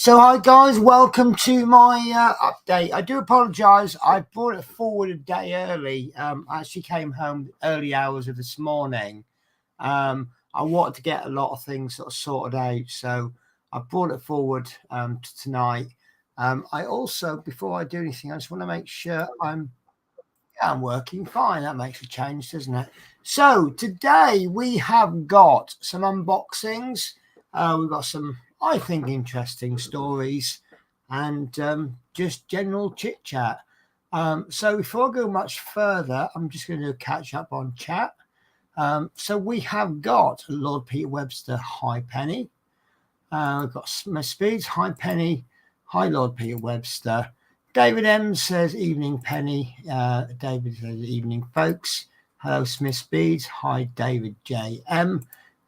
So hi guys, welcome to my update. I do apologise, I brought it forward a day early. I actually came home early hours of this morning. I wanted to get a lot of things sort of sorted out, so I brought it forward to tonight. I also, before I do anything, I just want to make sure I'm working fine. That makes a change, doesn't it? So today we have got some unboxings. We've got some, I think, interesting stories and just general chit chat. So before I go much further, I'm just going to catch up on chat. So we have got Lord Peter Webster. Hi Penny. We've got Smith Speeds. Hi Penny. Hi Lord Peter Webster. David M says evening Penny. David says evening folks. Hello Smith Speeds. Hi David J.M.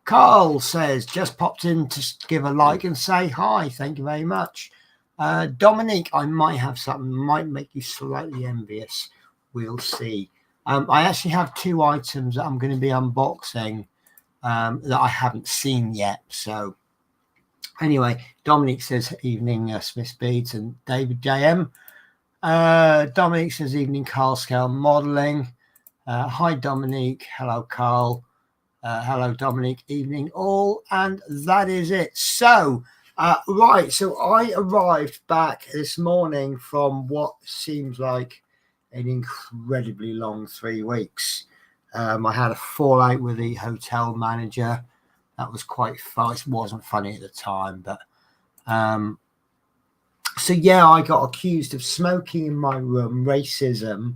Carl says just popped in to give a like and say hi. Thank you very much. Dominique, I might have something, might make you slightly envious. We'll see. I actually have two items that I'm going to be unboxing that I haven't seen yet. So anyway, Dominique says evening Smith Speeds and David J.M. Dominique says evening Carl Scale Modeling. Hi Dominique. Hello Carl. Hello Dominique. Evening all. And that is it. So right, so I arrived back this morning from what seems like an incredibly long 3 weeks. I had a fallout with the hotel manager. That was quite fun. It wasn't funny at the time, but so yeah, I got accused of smoking in my room, racism,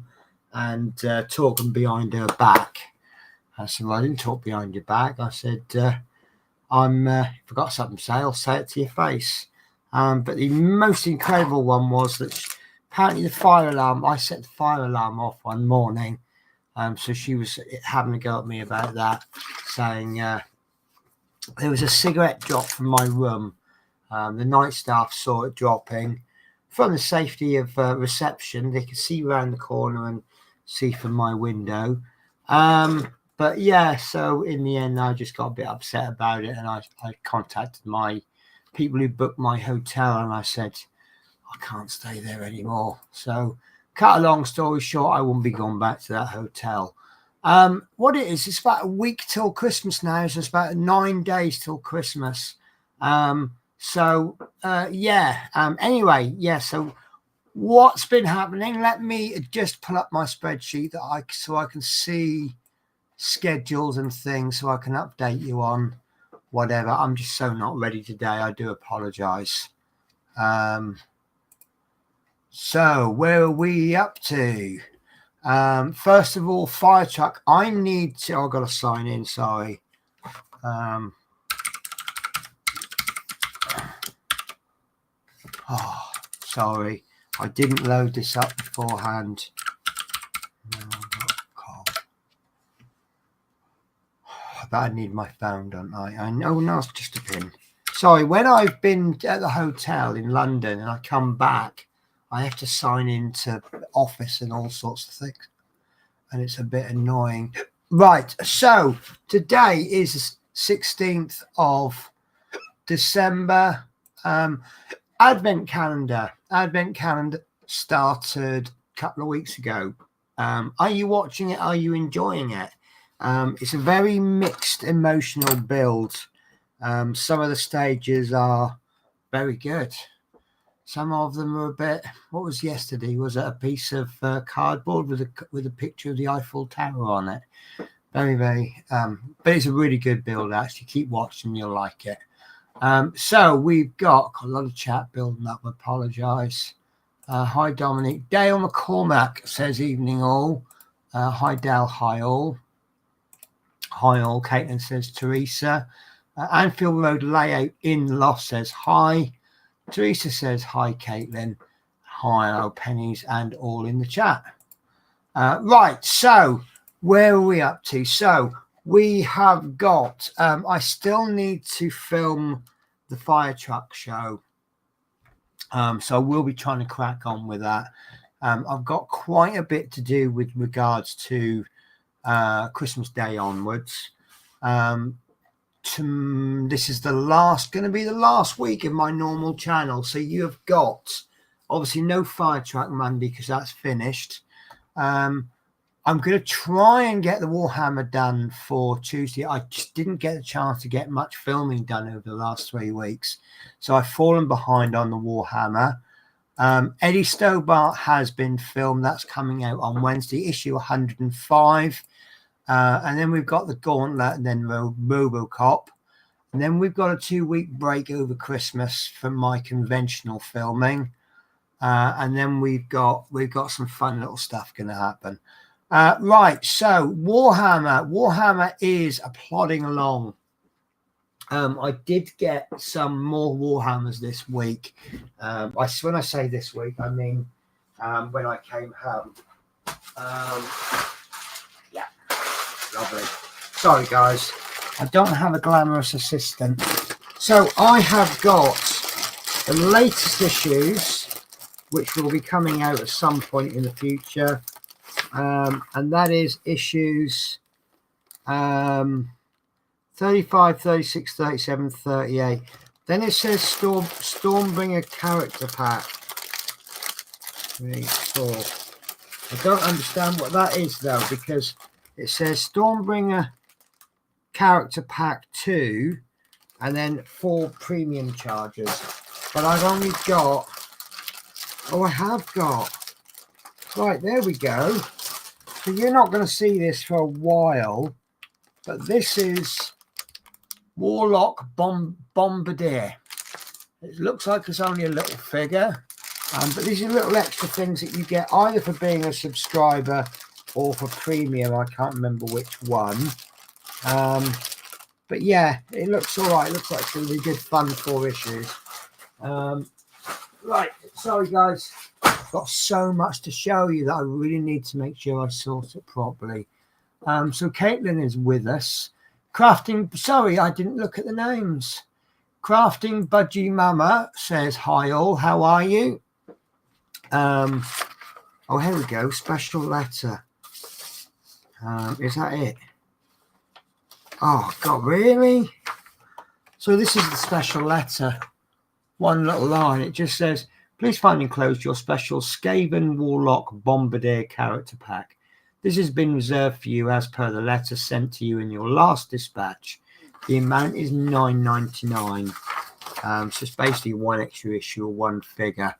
and talking behind her back. I said, well, I didn't talk behind your back. I said, if I got something to say, I'll say it to your face. But the most incredible one was that apparently the fire alarm, I set the fire alarm off one morning. So she was having a go at me about that, saying there was a cigarette drop from my room. The night staff saw it dropping from the safety of reception. They could see around the corner and see from my window. But yeah, so in the end, I just got a bit upset about it. And I contacted my people who booked my hotel and I said, I can't stay there anymore. So cut a long story short, I won't be going back to that hotel. What it is, it's about a week till Christmas now. So it's about 9 days till Christmas. Anyway, yeah, so what's been happening? Let me just pull up my spreadsheet so I can see schedules and things so I can update you on whatever. I'm just so not ready today. I do apologize. So where are we up to? First of all, fire truck. I've got to sign in, sorry. Sorry, I didn't load this up beforehand. I need my phone, don't I? I know, no, it's just a pin. Sorry, when I've been at the hotel in London and I come back, I have to sign into Office and all sorts of things. And it's a bit annoying. Right, so today is the 16th of December. Advent calendar started a couple of weeks ago. Are you watching it? Are you enjoying it? It's a very mixed emotional build. Some of the stages are very good. Some of them are a bit. What was yesterday? Was it a piece of cardboard with a picture of the Eiffel Tower on it? Very, very. But it's a really good build. Actually, keep watching, you'll like it. So we've got a lot of chat building up. Apologise. Hi, Dominic. Dale McCormack says evening all. Hi, Dale. Hi all. Hi all. Caitlin says Teresa. Anfield Road layout in Loft says hi. Teresa says hi, Caitlin. Hi, hello, Pennies, and all in the chat. Right, so where are we up to? So we have got, I still need to film the fire truck show. So we'll be trying to crack on with that. I've got quite a bit to do with regards to Christmas Day onwards. This is going to be the last week of my normal channel. So you have got obviously no fire truck Monday because that's finished. I'm going to try and get the Warhammer done for Tuesday. I just didn't get a chance to get much filming done over the last 3 weeks. So I've fallen behind on the Warhammer. Eddie Stobart has been filmed. That's coming out on Wednesday, issue 105. And then we've got the Gauntlet and then RoboCop. And then we've got a 2-week break over Christmas from my conventional filming. And then we've got some fun little stuff going to happen. Right, so Warhammer is plodding along. I did get some more Warhammers this week. When I say this week, I mean when I came home. Yeah, lovely. Sorry, guys. I don't have a glamorous assistant. So I have got the latest issues, which will be coming out at some point in the future. And that is issues 35, 36, 37, 38. Then it says Stormbringer character pack. 3, 4. I don't understand what that is though, because it says Stormbringer character pack 2 and then 4 premium charges. But I've only got, I have got. Right, there we go. So you're not going to see this for a while, but this is Warlock Bombardier. It looks like it's only a little figure, but these are little extra things that you get either for being a subscriber or for premium. I can't remember which one. But yeah, it looks all right. It looks like it's going to be good fun 4 issues. Right, sorry guys. I've got so much to show you that I really need to make sure I sort it properly. So Caitlin is with us. Crafting, sorry, I didn't look at the names. Crafting Budgie Mama says, hi all, how are you? Oh, here we go, special letter. Is that it? Oh, God, really? So this is the special letter. One little line, it just says, please find enclosed your special Skaven Warlock Bombardier character pack. This has been reserved for you as per the letter sent to you in your last dispatch. The amount is $9.99. So it's basically 1 extra issue or 1 figure.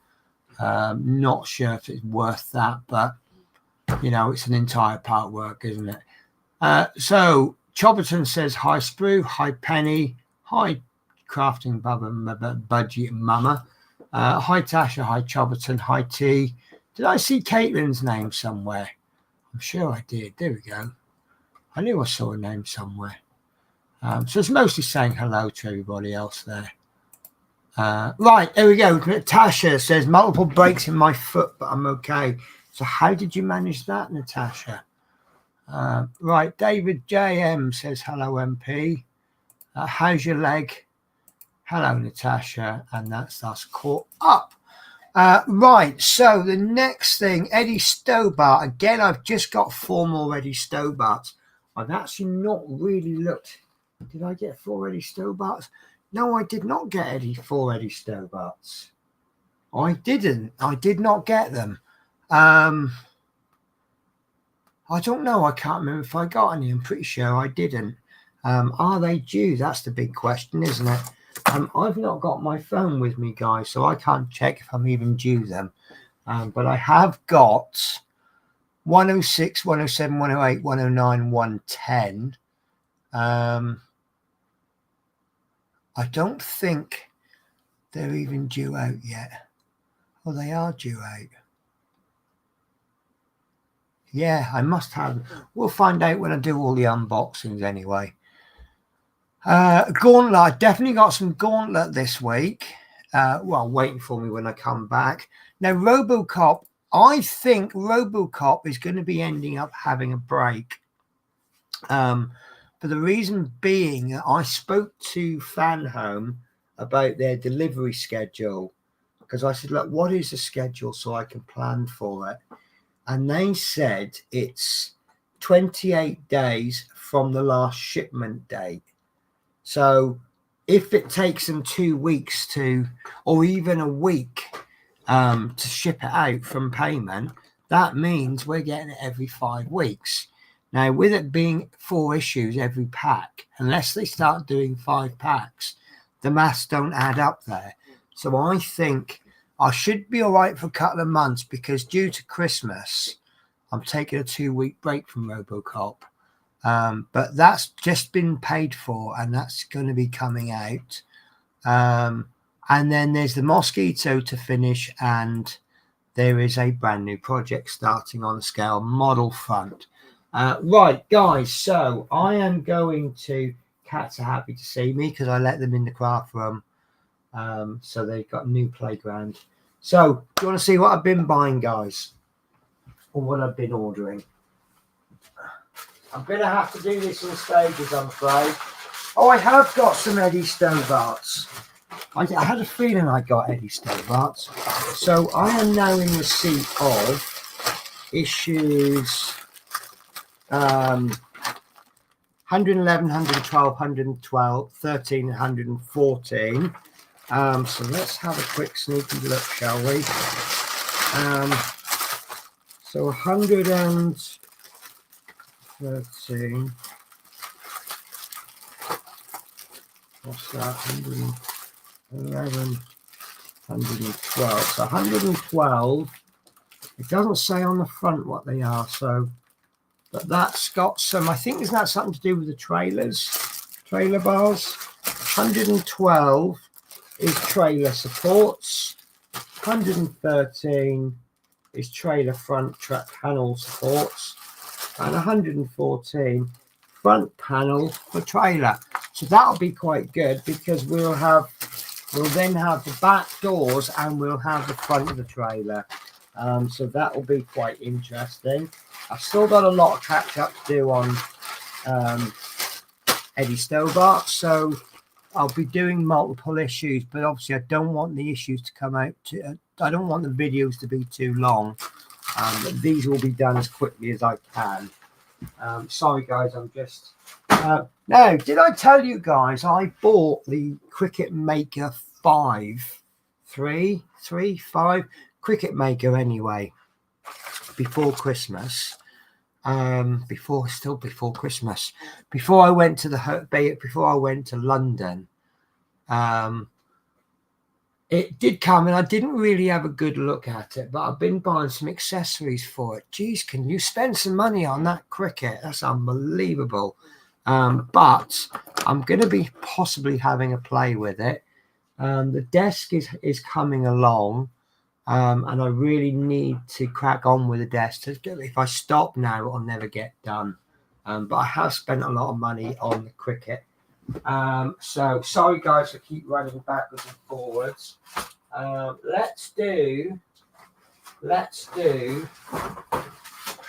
Not sure if it's worth that, but, you know, it's an entire part work, isn't it? So Choberton says, hi Sprue, hi Penny, hi Crafting Budgie Mama. Hi Tasha, hi Choberton, hi T. Did I see Caitlin's name somewhere? I'm sure I did. There we go. I knew I saw a name somewhere. So it's mostly saying hello to everybody else there. Right, there we go. Natasha says, multiple breaks in my foot, but I'm okay. So how did you manage that, Natasha? Right, David JM says, hello, MP. How's your leg? Hello, Natasha. And that's us caught up. Right, so the next thing, Eddie Stobart. Again, I've just got 4 more Eddie Stobarts. I've actually not really looked. Did I get 4 Eddie Stobarts? No, I did not get 4 Eddie Stobarts. I didn't. I did not get them. I I don't know. I can't remember if I got any. I'm pretty sure I didn't. Are they due? That's the big question, isn't it? I've not got my phone with me, guys, so I can't check if I'm even due them. But I have got 106, 107, 108, 109, 110. I don't think they're even due out yet. Oh, they are due out. Yeah, I must have. We'll find out when I do all the unboxings anyway. Gauntlet. I definitely got some Gauntlet this week. Well, waiting for me when I come back. Now, RoboCop. I think RoboCop is going to be ending up having a break. For the reason being, I spoke to FanHome about their delivery schedule, because I said, look, what is the schedule so I can plan for it? And they said it's 28 days from the last shipment date. So if it takes them 2 weeks to, or even a week to ship it out from payment, that means we're getting it every 5 weeks. Now, with it being 4 issues every pack, unless they start doing 5 packs, the maths don't add up there. So I think I should be all right for a couple of months, because due to Christmas, I'm taking a 2-week break from RoboCop. But that's just been paid for, and that's going to be coming out. And then there's the Mosquito to finish, and there is a brand new project starting on the scale model front. Right, guys, so I am going to, cats are happy to see me because I let them in the craft room. So they've got a new playground. So do you want to see what I've been buying, guys, or what I've been ordering? I'm going to have to do this in stages, I'm afraid. Oh, I have got some Eddie Stobarts. I had a feeling I got Eddie Stobarts. So I am now in receipt of issues 111, 112, 112, 13, 114. So let's have a quick sneaky look, shall we? So 113. What's that? 111, 112. So 112. It doesn't say on the front what they are, so, but that's got some, I think, isn't that something to do with the trailers? Trailer bars. 112 is trailer supports. 113 is trailer front track panel supports. And 114 front panel for trailer. So that'll be quite good, because we'll then have the back doors and we'll have the front of the trailer. So that will be quite interesting. I've still got a lot of catch up to do on Eddie Stobart, so I'll be doing multiple issues, but obviously I don't want the issues to come out I don't want the videos to be too long. But these will be done as quickly as I can. Sorry guys, I'm just now, did I tell you guys I bought the Cricut Maker 5 Cricut Maker anyway before Christmas. Before Christmas, before I went to London. It did come, and I didn't really have a good look at it, but I've been buying some accessories for it. Geez, can you spend some money on that Cricut? That's unbelievable. But I'm going to be possibly having a play with it. The desk is coming along, and I really need to crack on with the desk. If I stop now, it'll never get done. But I have spent a lot of money on the Cricut. So sorry guys, I keep running backwards and forwards. Let's do an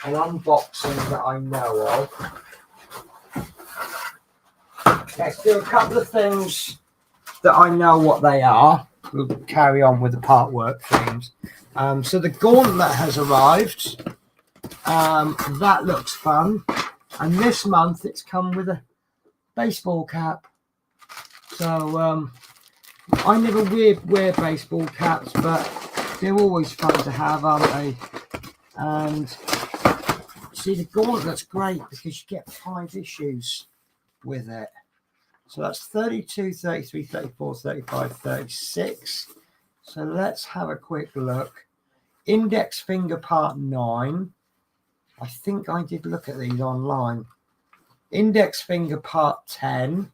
unboxing that I know of. Let's do a couple of things that I know what they are. We'll carry on with the part work themes. So the Gauntlet has arrived. That looks fun. And this month it's come with a baseball cap. So I never wear baseball caps, but they're always fun to have, aren't they? And See, the gauntlet's great because you get 5 issues with it. So that's 32, 33, 34, 35, 36. So let's have a quick look. Index finger part 9. I think I did look at these online. Index finger part 10.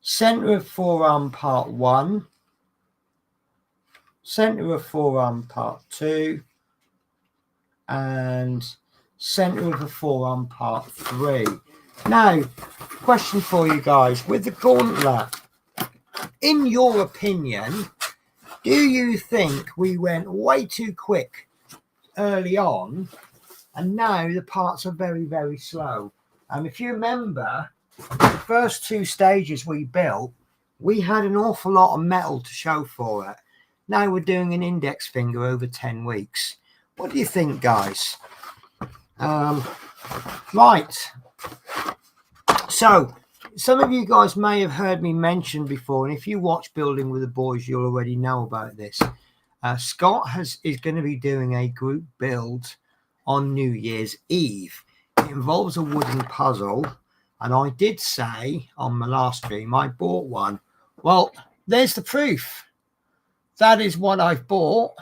Center of forearm part 1. Center of forearm part 2. And center of the forearm part 3. Now, question for you guys. With the gauntlet, in your opinion, do you think we went way too quick early on and now the parts are very, very slow? If you remember, the first 2 stages we built, we had an awful lot of metal to show for it. Now we're doing an index finger over 10 weeks. What do you think, guys? Right. So, some of you guys may have heard me mention before, and if you watch Building with the Boys, you'll already know about this. Scott is going to be doing a group build on New Year's Eve. It involves a wooden puzzle, and I did say on my last stream I bought one. Well, there's the proof. That is what I've bought,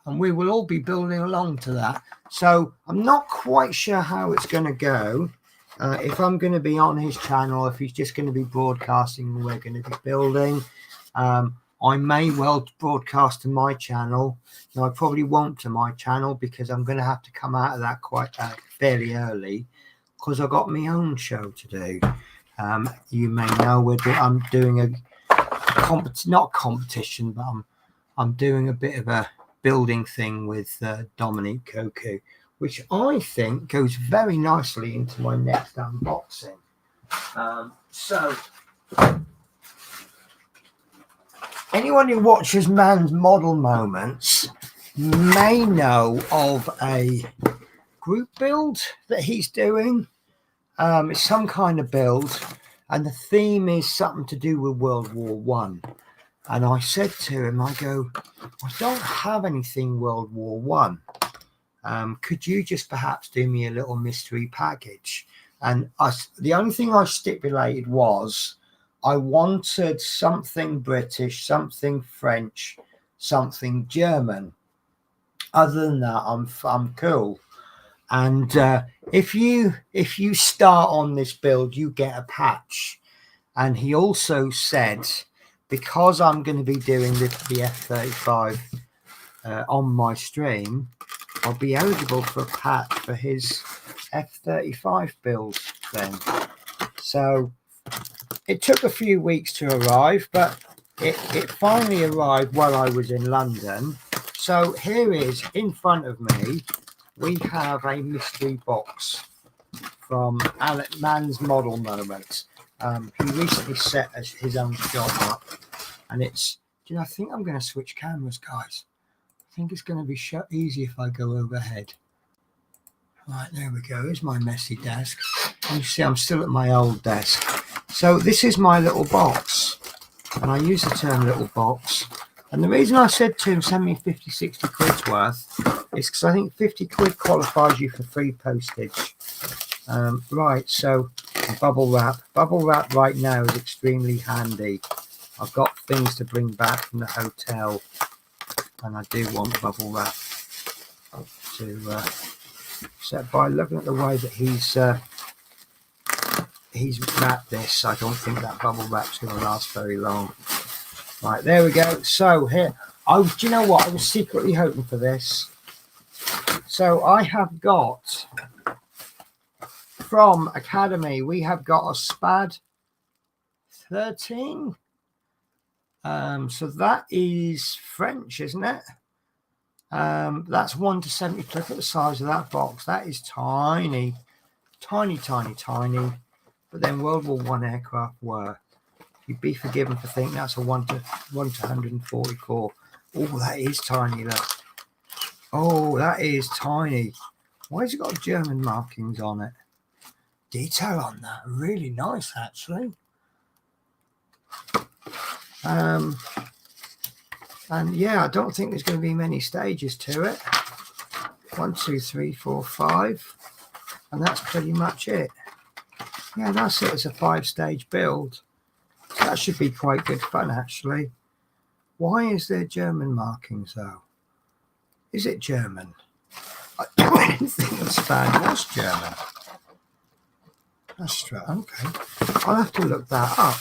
and we will all be building along to that. So I'm not quite sure how it's going to go. If I'm going to be on his channel, if he's just going to be broadcasting and we're going to be building. I may well broadcast to my channel. No, I probably won't to my channel because I'm going to have to come out of that quite fairly early because I've got my own show to do. You may know I'm doing a not competition, but I'm doing a bit of a building thing with Dominique Koku, which I think goes very nicely into my next unboxing. So anyone who watches Man's Model Moments may know of a group build that he's doing. It's some kind of build, and the theme is something to do with World War One. And I said to him, I go, I don't have anything World War One. Could you just perhaps do me a little mystery package? And the only thing I stipulated was I wanted something British, something French, something German. Other than that, I'm cool. And if you start on this build, you get a patch. And he also said, because I'm going to be doing the F-35 on my stream, I'll be eligible for a patch for his F-35 build then. So it took a few weeks to arrive, but it finally arrived while I was in London. So here is, in front of me, we have a mystery box from Man's Model Moments. He recently set his own shop up, and it's, I think I'm going to switch cameras, guys. I think it's going to be easy if I go overhead. Right, there we go. Here's my messy desk. And you see I'm still at my old desk. So this is my little box, and I use the term little box. And the reason I said to him, send me 50, 60 quid's worth, is because I think 50 quid qualifies you for free postage. Right, so bubble wrap. Bubble wrap right now is extremely handy. I've got things to bring back from the hotel, and I do want bubble wrap to set by. Looking at the way that he's wrapped this, I don't think that bubble wrap's going to last very long. Right, there we go. So here, do you know what? I was secretly hoping for this. So I have got, from Academy, we have got a SPAD 13. So that is French, isn't it? That's 1 to 70. Look at the size of that box. That is tiny, tiny, tiny, tiny. But then World War One aircraft were. You'd be forgiven for thinking that's a 1 to 144. Oh, that is tiny. Look. Oh, that is tiny. Why has it got German markings on it? Detail on that. Really nice, actually. And yeah, I don't think there's going to be many stages to it. 1, 2, 3, 4, 5. And that's pretty much it. Yeah, that's it. It's a 5-stage build. So that should be quite good fun, actually. Why is there German markings, though? Is it German? I didn't think the span was German. That's true. Okay. I'll have to look that up.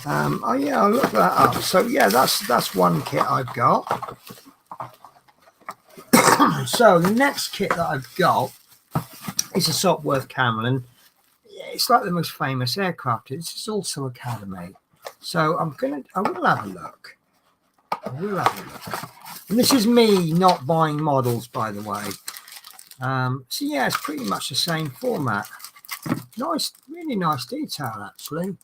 Oh, yeah, I'll look that up. So, yeah, that's one kit I've got. So, the next kit that I've got is a Sopwith Camel. It's like the most famous aircraft. It's also Academy. So I will have a look. And this is me not buying models, by the way. So yeah, it's pretty much the same format. Nice, really nice detail, actually. And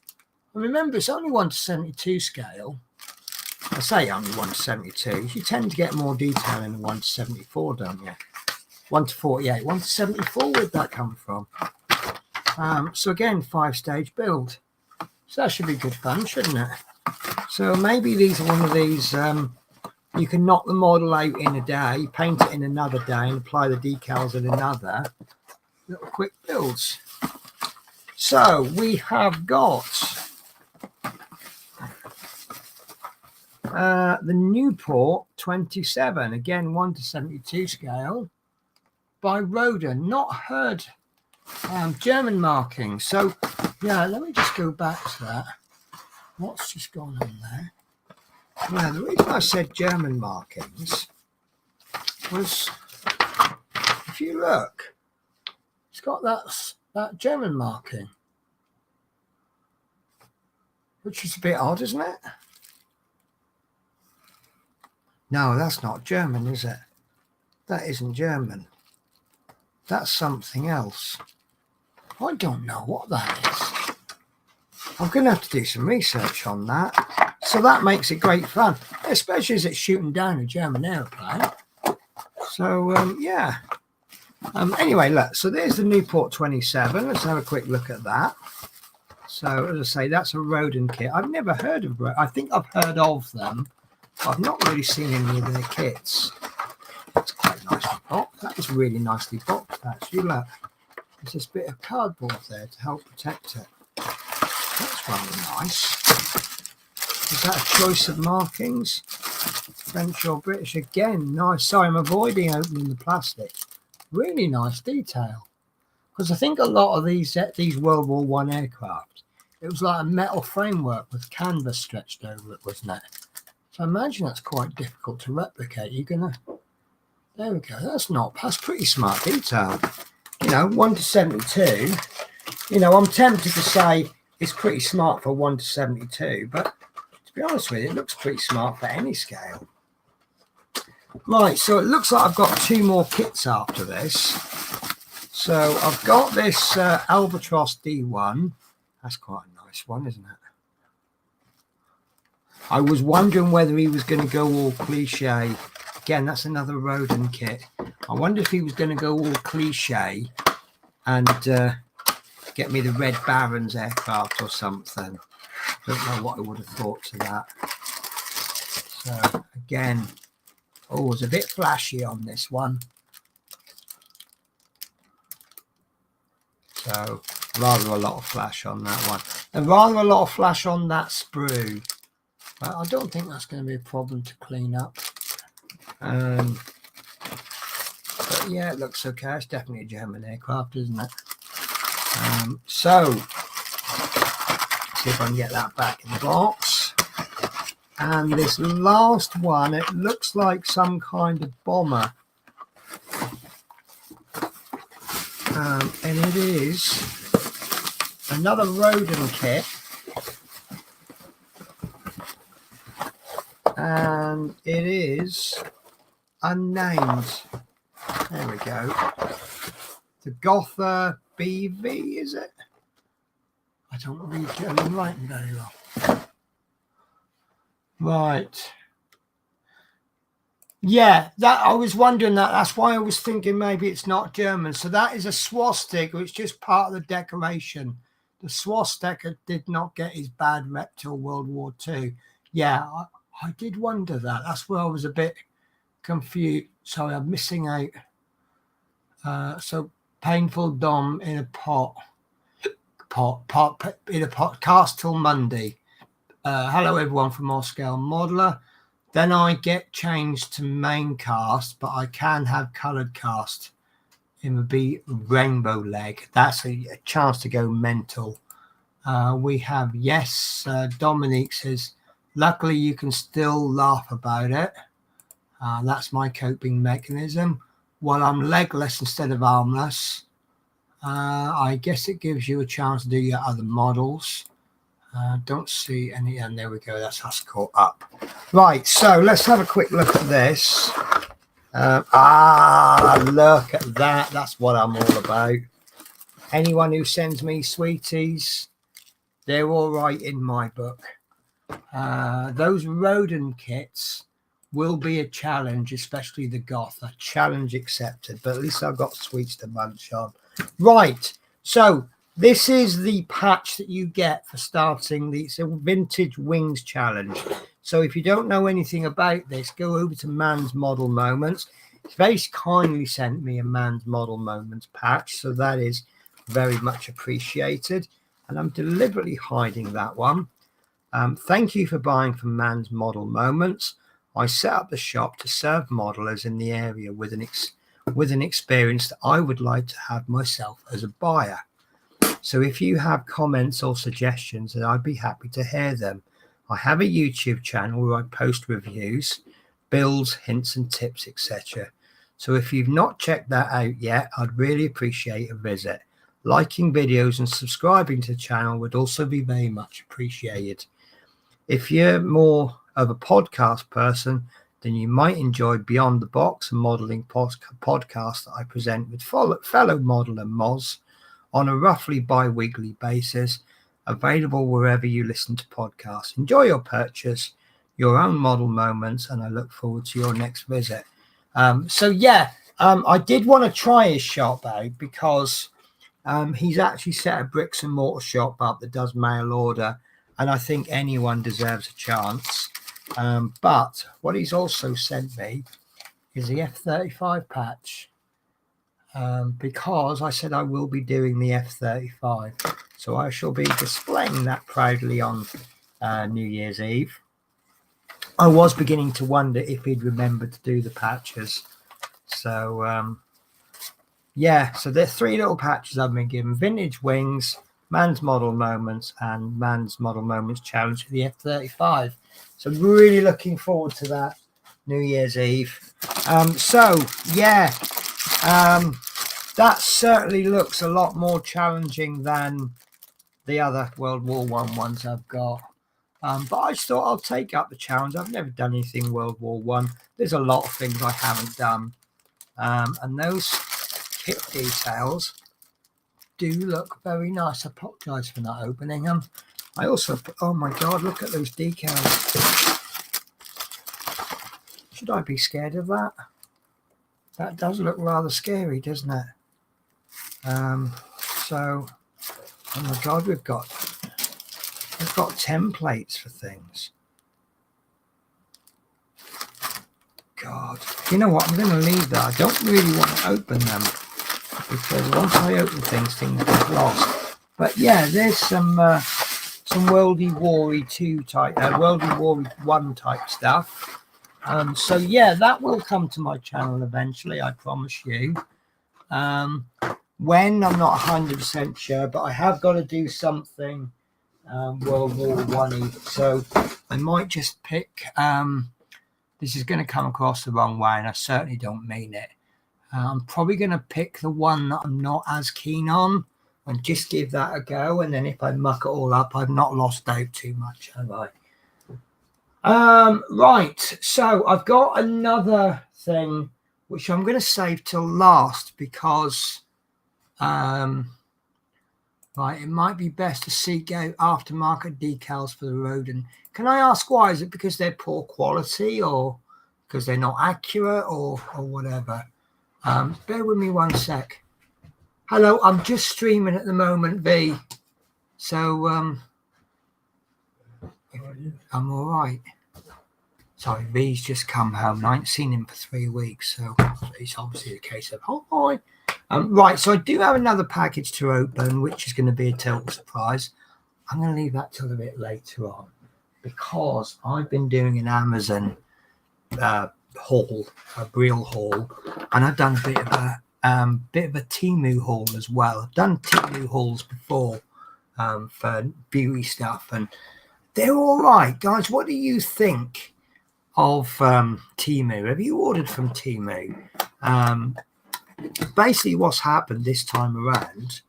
remember, it's only 1:72 scale. I say only 1:72. You tend to get more detail in the 1:74, don't you? 1:48, 1:74. Where'd that come from? So again, 5-stage build. So that should be good fun, shouldn't it? So maybe these are one of these, you can knock the model out in a day, paint it in another day and apply the decals in another. Little quick builds. So we have got the Newport 27, again 1:72 scale by Roden. Not heard German marking. So yeah, let me just go back to that. What's just gone on there? Yeah, the reason I said German markings was, if you look, it's got that German marking, which is a bit odd, isn't it? No, that's not German, is it? That isn't German. That's something else. I don't know what that is. I'm going to have to do some research on that. So that makes it great fun, especially as it's shooting down a German airplane. So, yeah. Anyway, look, so there's the Newport 27. Let's have a quick look at that. So, as I say, that's a Roden kit. I've never heard of Roden. I think I've heard of them, but I've not really seen any of their kits. That's quite nicely boxed. That is really nicely boxed, actually. Look, there's this bit of cardboard there to help protect it. That's rather nice. Is that a choice of markings? French or British? Again, nice. Sorry, I'm avoiding opening the plastic. Really nice detail. Because I think a lot of these World War I aircraft, it was like a metal framework with canvas stretched over it, wasn't it? So I imagine that's quite difficult to replicate. You're going to... There we go. That's pretty smart detail. You know, 1:72. You know, I'm tempted to say it's pretty smart for 1:72, but to be honest with you, it looks pretty smart for any scale. Right, so it looks like I've got 2 more kits after this. So I've got this Albatros D1. That's quite a nice one, isn't it? I was wondering whether he was going to go all cliche. Again, that's another Roden kit. I wonder if he was going to go all cliche and get me the Red Barons aircraft or something. Don't know what I would have thought to that. So again, it's a bit flashy on this one. So rather a lot of flash on that one. And rather a lot of flash on that sprue. But I don't think that's going to be a problem to clean up. But yeah, it looks okay. It's definitely a German aircraft, isn't it? So see if I can get that back in the box. And this last one, it looks like some kind of bomber. And it is another Roden kit. And it is unnamed. There we go. The Gotha BV, is it? I don't read German writing very well. Right. Yeah, that I was wondering that. That's why I was thinking maybe it's not German. So that is a swastika. It's just part of the decoration. The swastika did not get his bad rep till World War II. Yeah, I did wonder that. That's where I was a bit confused. Sorry, I'm missing out. So Painful Dom in a pot in a pot, cast till Monday. Hello everyone from Moscow Modeler. Then I get changed to main cast, but I can have coloured cast. It would be rainbow leg. That's a chance to go mental. We have, yes, Dominique says, luckily you can still laugh about it. That's my coping mechanism. While I'm legless instead of armless, I guess it gives you a chance to do your other models. Don't see any, and there we go, that's us caught up. Right, so let's have a quick look at this. Look at that. That's what I'm all about. Anyone who sends me sweeties, they're all right in my book. Those Rodin kits will be a challenge, especially the Goth. A challenge accepted, but at least I've got sweets to munch on. Right, so this is the patch that you get for starting the Vintage Wings Challenge. So if you don't know anything about this, go over to Man's Model Moments. He's very kindly sent me a Man's Model Moments patch, so that is very much appreciated. And I'm deliberately hiding that one. Thank you for buying from Man's Model Moments. I set up the shop to serve modelers in the area with an experience that I would like to have myself as a buyer. So if you have comments or suggestions, then I'd be happy to hear them. I have a YouTube channel where I post reviews, builds, hints and tips, etc. So if you've not checked that out yet, I'd really appreciate a visit. Liking videos and subscribing to the channel would also be very much appreciated. If you're more of a podcast person, then you might enjoy Beyond the Box, a modeling podcast that I present with fellow modeler Moz on a roughly bi-weekly basis, available wherever you listen to podcasts. Enjoy your purchase, your own model moments, and I look forward to your next visit. I did want to try his shop out because he's actually set a bricks and mortar shop up that does mail order, and I think anyone deserves a chance. But what he's also sent me is the F-35 patch, because I said I will be doing the F-35. So I shall be displaying that proudly on New Year's Eve. I was beginning to wonder if he'd remembered to do the patches. So, so there's 3 little patches I've been given. Vintage Wings, Man's Model Moments, and Man's Model Moments Challenge for the F-35. So I'm really looking forward to that New Year's Eve. That certainly looks a lot more challenging than the other World War I ones I've got. But I just thought I'll take up the challenge. I've never done anything World War I. There's a lot of things I haven't done. And those kit details do look very nice. I apologise for not opening them. I also, oh my God, look at those decals. Should I be scared of that? That does look rather scary, doesn't it? Oh my God, we've got templates for things. God, you know what? I'm going to leave that. I don't really want to open them because once I open things get lost. But yeah, there's some World War II type, World War I type stuff. That will come to my channel eventually, I promise you. When, I'm not 100% sure, but I have got to do something World War I. So I might just pick, this is going to come across the wrong way, and I certainly don't mean it. I'm probably going to pick the one that I'm not as keen on and just give that a go. And then if I muck it all up, I've not lost out too much, have I? Right, so I've got another thing which I'm going to save till last because it might be best to seek out aftermarket decals for the Rodin. Can I ask why? Is it because they're poor quality or because they're not accurate or whatever? Bear with me one sec. Hello, I'm just streaming at the moment, V. So I'm all right. Sorry, V's just come home. I ain't seen him for 3 weeks, so it's obviously the case of, oh boy. Right, so I do have another package to open, which is going to be a total surprise. I'm going to leave that till a bit later on because I've been doing an Amazon haul, a real haul, and I've done a bit of a Temu haul as well. I've done Temu hauls before for beauty stuff, and they're all right, guys. What do you think of Temu? Have you ordered from Temu? Basically, what's happened this time around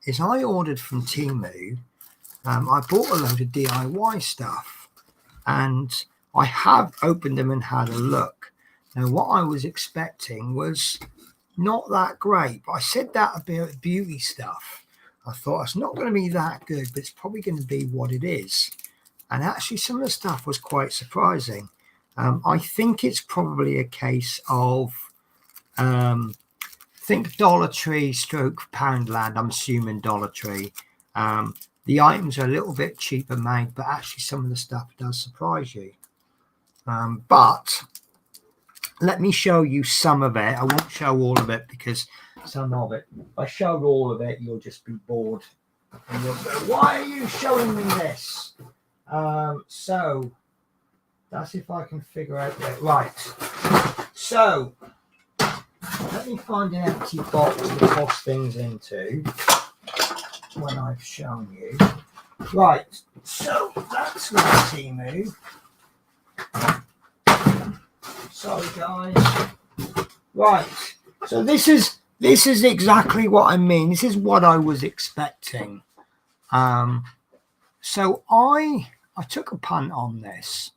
is I ordered from Temu. I bought a load of DIY stuff, and I have opened them and had a look. Now, what I was expecting was not that great, but I said that about beauty stuff. I thought it's not going to be that good, but it's probably going to be what it is. And actually, some of the stuff was quite surprising. I think it's probably a case of think Dollar Tree stroke Poundland. I'm assuming Dollar Tree. The items are a little bit cheaper made, but actually some of the stuff does surprise you. But let me show you some of it. I won't show all of it because some of it, if I showed all of it, you'll just be bored. And you'll go, why are you showing me this? So that's if I can figure out that. Right. So let me find an empty box to toss things into when I've shown you. Right. So that's my Temu. Sorry, guys. Right. So this is exactly what I mean. This is what I was expecting. So I took a punt on this,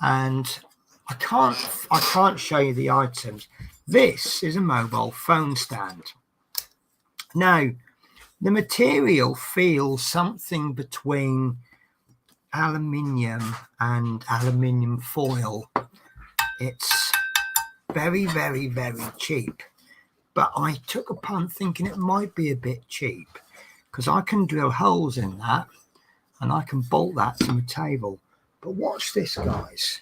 and I can't show you the items. This is a mobile phone stand. Now, the material feels something between aluminium and aluminium foil. It's very, very, very cheap. But I took a punt thinking it might be a bit cheap because I can drill holes in that and I can bolt that to my table. But watch this, guys.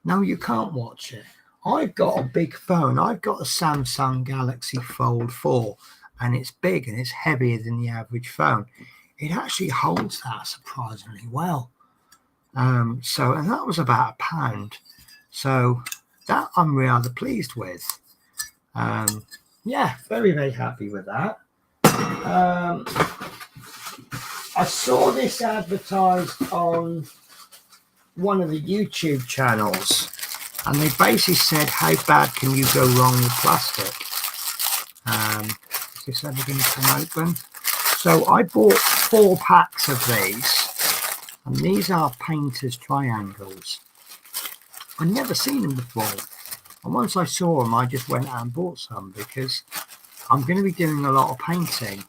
No, you can't watch it. I've got a big phone. I've got a Samsung Galaxy Fold 4, and it's big and it's heavier than the average phone. It actually holds that surprisingly well. And that was about £1. So that I'm rather pleased with. Yeah, very, very happy with that. I saw this advertised on one of the YouTube channels, and they basically said, how bad can you go wrong with plastic? Is this ever going to come open? So I bought 4 packs of these, and these are painter's triangles. I'd never seen them before, and once I saw them I just went out and bought some because I'm going to be doing a lot of painting.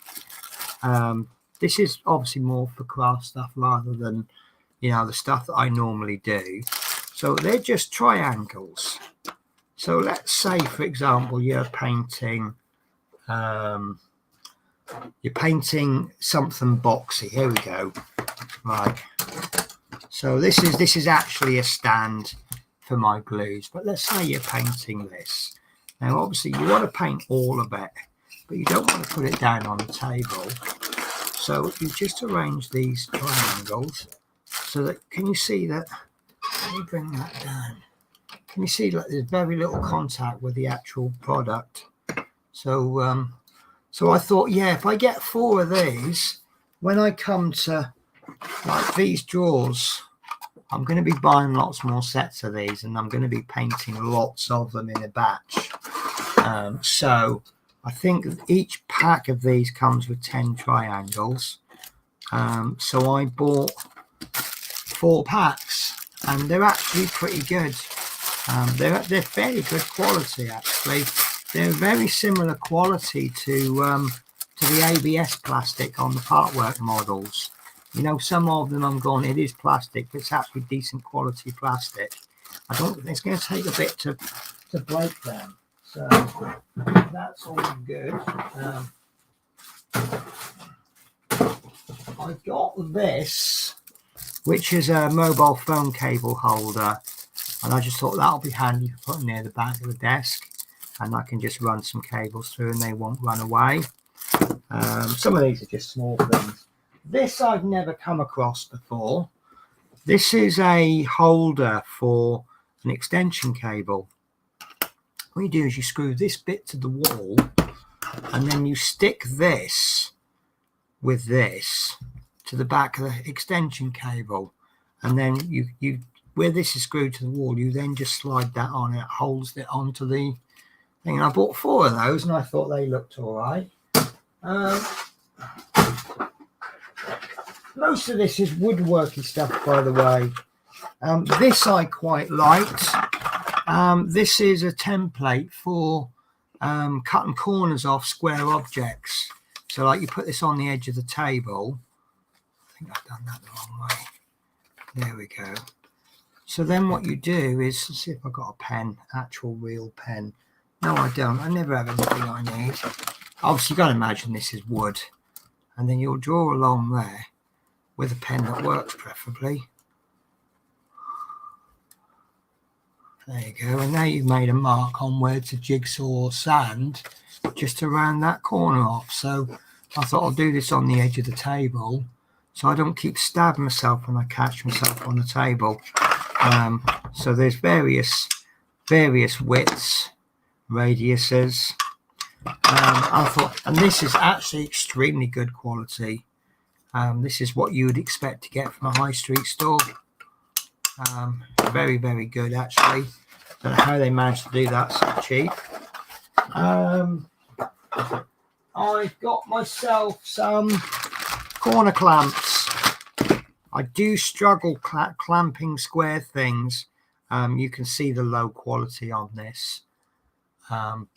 This is obviously more for craft stuff rather than, you know, the stuff that I normally do. So they're just triangles. So let's say, for example, you're painting something boxy. Here we go. Right. So this is actually a stand for my glues, but let's say you're painting this. Now obviously you want to paint all of it, but you don't want to put it down on the table. So you just arrange these triangles so that, can you see that? Let me bring that down. Can you see that there's very little contact with the actual product? So so I thought, yeah, if I get 4 of these, when I come to like these drawers, I'm going to be buying lots more sets of these, and I'm going to be painting lots of them in a batch. So I think each pack of these comes with 10 triangles. So I bought 4 packs, and they're actually pretty good. They're fairly good quality, actually. They're very similar quality to the ABS plastic on the Partwork models. You know, some of them I'm going, it is plastic, but it's actually decent quality plastic. I don't think it's going to take a bit to break them. So that's all good. I got this, which is a mobile phone cable holder. and I just thought that'll be handy for putting near the back of the desk, and I can just run some cables through and they won't run away. Some of these are just small things. This I've never come across before. This is a holder for an extension cable. What you do is you screw this bit to the wall, and then you stick this with this to the back of the extension cable, and then you where this is screwed to the wall, you then just slide that on, and it holds it onto the thing. And I bought 4 of those, and I thought they looked all right. Most of this is woodworky stuff, by the way. This I quite liked. This is a template for cutting corners off square objects. So like you put this on the edge of the table. I think I've done that the wrong way. There we go. So then what you do is, let's see if I've got a pen, actual real pen. No, I don't. I never have anything I need. Obviously, you've got to imagine this is wood. And then you'll draw along there with a pen that works, preferably. There you go. And now you've made a mark on where to jigsaw or sand just to round that corner off. So I thought I'll do this on the edge of the table so I don't keep stabbing myself when I catch myself on the table. So there's various widths, radiuses. I thought, and this is actually extremely good quality. This is what you would expect to get from a high street store. Very, very good, actually. Don't know how they managed to do that so cheap. I've got myself some corner clamps. I do struggle clamping square things. You can see the low quality on this,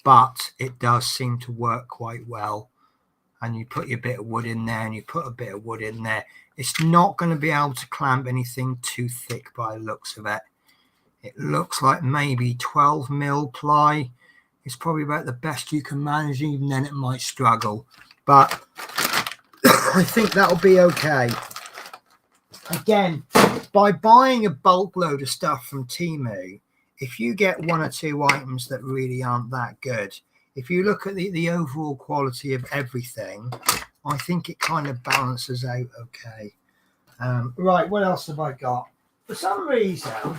but it does seem to work quite well. And you put your bit of wood in there, and you put a bit of wood in there. It's not going to be able to clamp anything too thick by the looks of it. It looks like maybe 12 mil ply. It's probably about the best you can manage. Even then it might struggle, but I think that'll be okay. Again, by buying a bulk load of stuff from Temu, if you get 1 or 2 items that really aren't that good, if you look at the overall quality of everything, I think it kind of balances out okay. Right, what else have I got? For some reason,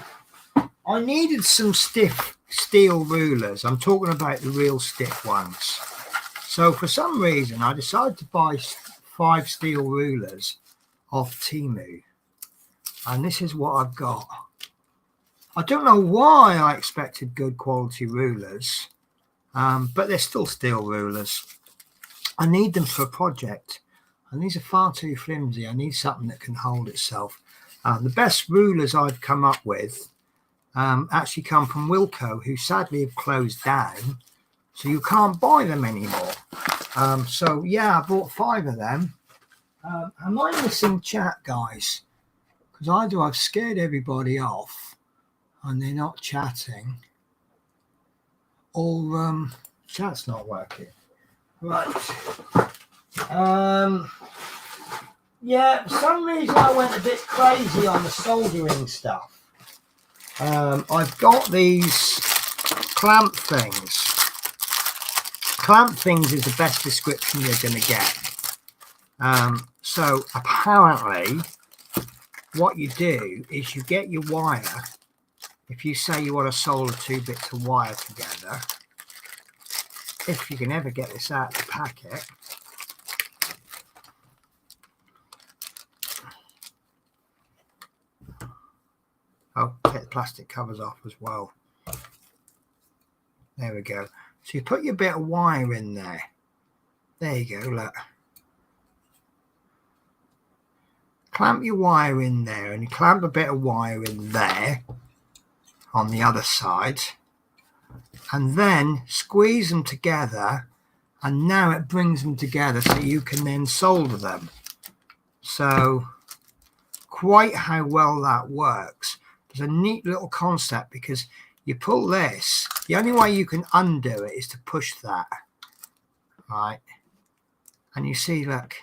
I needed some stiff steel rulers. I'm talking about the real stiff ones. So for some reason, I decided to buy 5 steel rulers off Temu. And this is what I've got. I don't know why I expected good quality rulers, but they're still steel rulers. I need them for a project, and these are far too flimsy. I need something that can hold itself. The best rulers I've come up with actually come from Wilko, who sadly have closed down, so you can't buy them anymore. So yeah, I bought 5 of them. Am I missing chat, guys? Because either I've scared everybody off and they're not chatting, or chat's not working. Right. Yeah, for some reason I went a bit crazy on the soldering stuff. I've got these clamp things. Clamp things is the best description you're going to get. So apparently what you do is you get your wire. If you say you want to solder 2 bits of wire together, if you can ever get this out of the packet, I'll get the plastic covers off as well. There we go. So you put your bit of wire in there. There you go, look. Clamp your wire in there, and you clamp a bit of wire in there on the other side, and then squeeze them together, and now it brings them together so you can then solder them. So quite how well that works. It's a neat little concept, because you pull this, the only way you can undo it is to push that, right? And you see, look,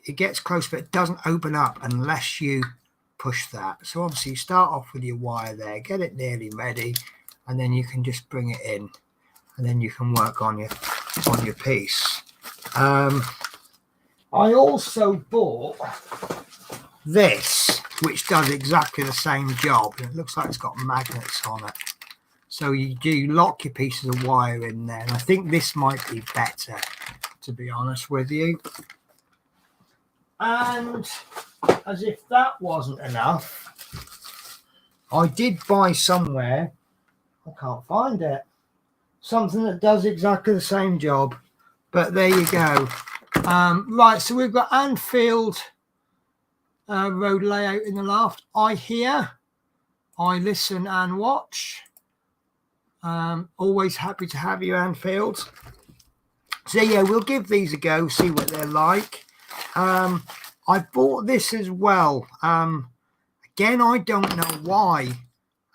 it gets close, but it doesn't open up unless you push that. So obviously you start off with your wire there, get it nearly ready, and then you can just bring it in, and then you can work on your piece. I also bought this, which does exactly the same job. It looks like it's got magnets on it. So you do lock your pieces of wire in there. And I think this might be better, to be honest with you. And as if that wasn't enough, I did buy somewhere, I can't find it, something that does exactly the same job. But there you go. Right, so we've got Anfield road layout in the loft. I hear, I listen and watch. Always happy to have you, Anfield. So yeah, we'll give these a go, see what they're like. I bought this as well. Again, I don't know why.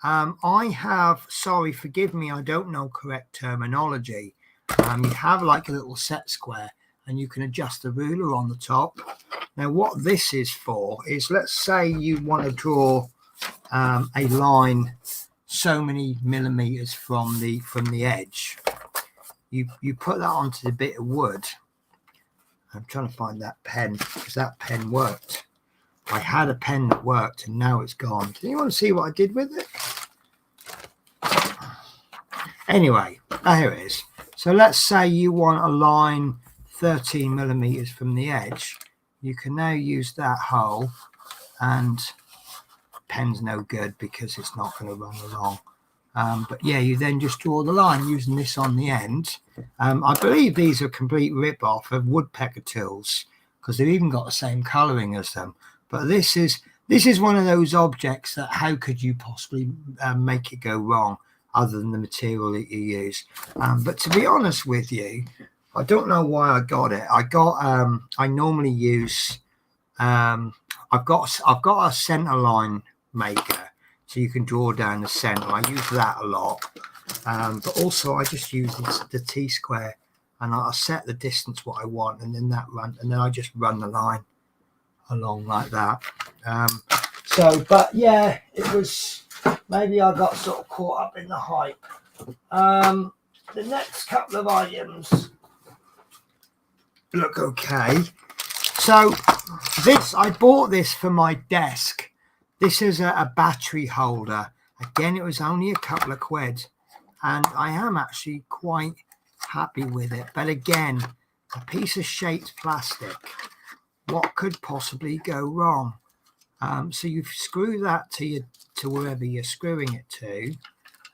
I have, sorry, forgive me, I don't know correct terminology. You have like a little set square, and you can adjust the ruler on the top. Now, what this is for is, let's say you want to draw a line so many millimeters from the edge. You put that onto the bit of wood. I'm trying to find that pen, because that pen worked. I had a pen that worked, and now it's gone. Do you want to see what I did with it? Anyway, there it is. So let's say you want a line 13 millimeters from the edge. You can now use that hole, and pen's no good because it's not going to run along. But yeah, you then just draw the line using this on the end. I believe these are a complete rip-off of woodpecker tools, because they've even got the same colouring as them. But this is one of those objects that how could you possibly make it go wrong other than the material that you use. But to be honest with you, I don't know why I got it. I normally use I've got a center line maker, so you can draw down the center. I use that a lot. But also I just use the T-square, and I'll set the distance what I want, and then I just run the line along like that. But yeah, it was, maybe I got sort of caught up in the hype. The next couple of items look okay. So I bought this for my desk. This is a battery holder. Again, it was only a couple of quid, and I am actually quite happy with it. But again, a piece of shaped plastic. What could possibly go wrong? So you screw that to wherever you're screwing it to,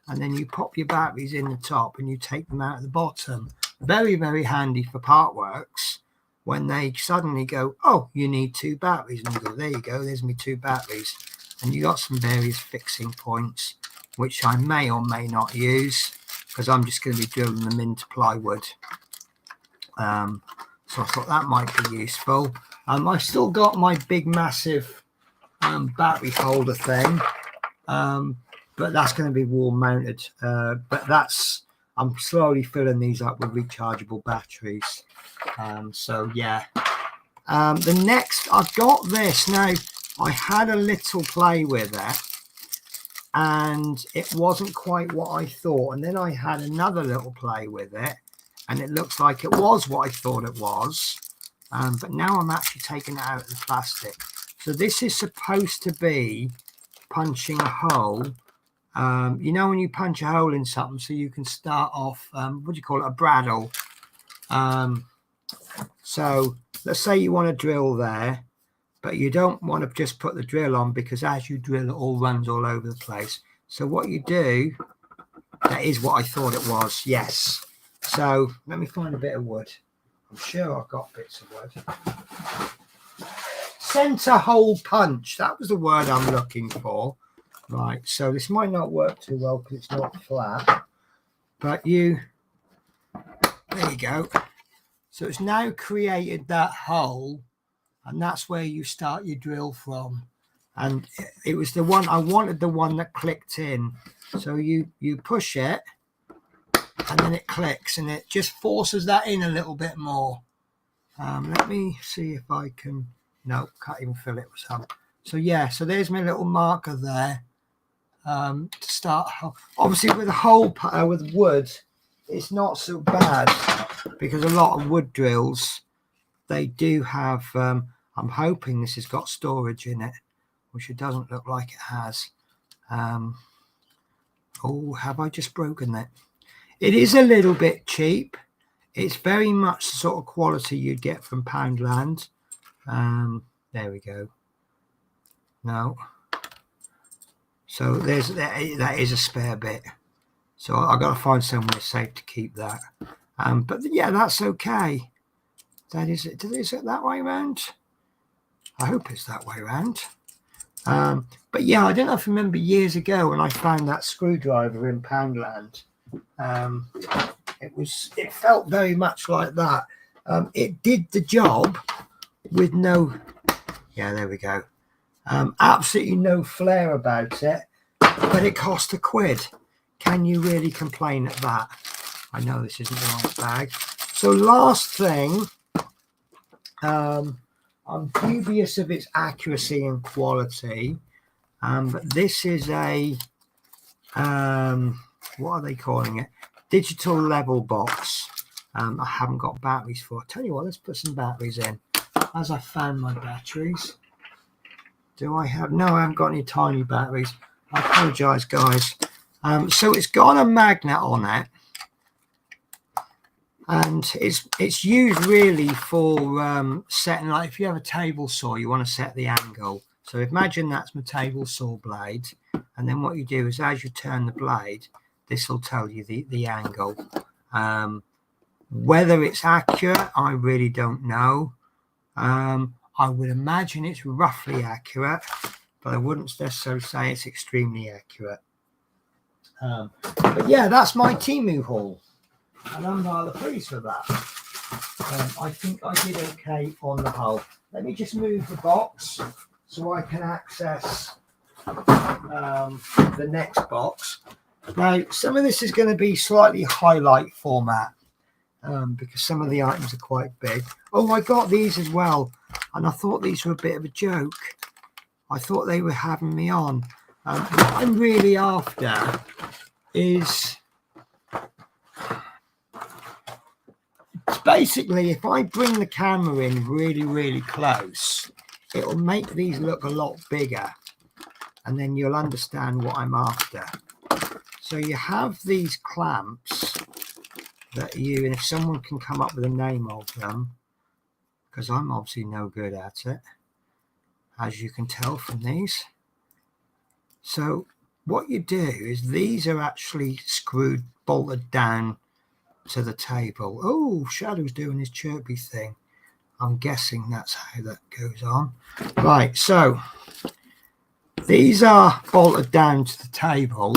and then you pop your batteries in the top and you take them out at the bottom. Very, very handy for part works when they suddenly go, oh, you need 2 batteries, and you go, there you go, there's me 2 batteries, and you got some various fixing points which I may or may not use, because I'm just going to be drilling them into plywood. So I thought that might be useful. I've still got my big massive battery holder thing, but that's going to be wall mounted. But I'm slowly filling these up with rechargeable batteries. So yeah. The next, I've got this. Now, I had a little play with it, and it wasn't quite what I thought. And then I had another little play with it, and it looks like it was what I thought it was. But now I'm actually taking it out of the plastic. So this is supposed to be punching a hole. You know when you punch a hole in something, so you can start off, what do you call it, a bradawl. So let's say you want to drill there, but you don't want to just put the drill on, because as you drill, it all runs all over the place. So what you do, that is what I thought it was, yes. So let me find a bit of wood. I'm sure I've got bits of wood. Center hole punch, that was the word I'm looking for. Right, so this might not work too well because it's not flat, but there you go. So it's now created that hole, and that's where you start your drill from. And it was the one I wanted, the one that clicked in. So you push it, and then it clicks, and it just forces that in a little bit more. Let me see if I can. No, can't even fill it with some. So yeah, so there's my little marker there. To start, obviously with a hole with wood, it's not so bad because a lot of wood drills, they do have, I'm hoping this has got storage in it, which it doesn't look like it has. Oh, have I just broken that? It is a little bit cheap. It's very much the sort of quality you'd get from Poundland. There we go. No. So that is a spare bit. So I've got to find somewhere safe to keep that. But yeah, that's okay. That is it. Is it that way around? I hope it's that way around. But yeah, I don't know if you remember years ago when I found that screwdriver in Poundland. It felt very much like that. It did the job with no, yeah, there we go. Absolutely no flair about it, but it cost £1. Can you really complain at that? I know this isn't the right bag. So last thing, I'm dubious of its accuracy and quality, but this is a, what are they calling it? Digital level box. I haven't got batteries for it. Tell you what, let's put some batteries in. As I found my batteries. Do I have? No, I haven't got any tiny batteries. I apologize, guys. So it's got a magnet on it, and it's used really for setting, like if you have a table saw, you want to set the angle. So imagine that's my table saw blade, and then what you do is as you turn the blade, this will tell you the angle. Whether it's accurate, I really don't know. I would imagine it's roughly accurate, but I wouldn't necessarily say it's extremely accurate. But yeah, that's my Temu haul, and I'm rather pleased with that. I think I did okay on the whole. Let me just move the box so I can access the next box. Now, some of this is going to be slightly highlight format because some of the items are quite big. Oh, I got these as well, and I thought these were a bit of a joke. I thought they were having me on. What I'm really after is basically, if I bring the camera in really, really close, it'll make these look a lot bigger, and then you'll understand what I'm after. So you have these clamps that you, and if someone can come up with a name of them, because I'm obviously no good at it, as you can tell from these. So what you do is these are actually screwed, bolted down to the table. Oh, Shadow's doing his chirpy thing. I'm guessing that's how that goes on. Right, so these are bolted down to the table,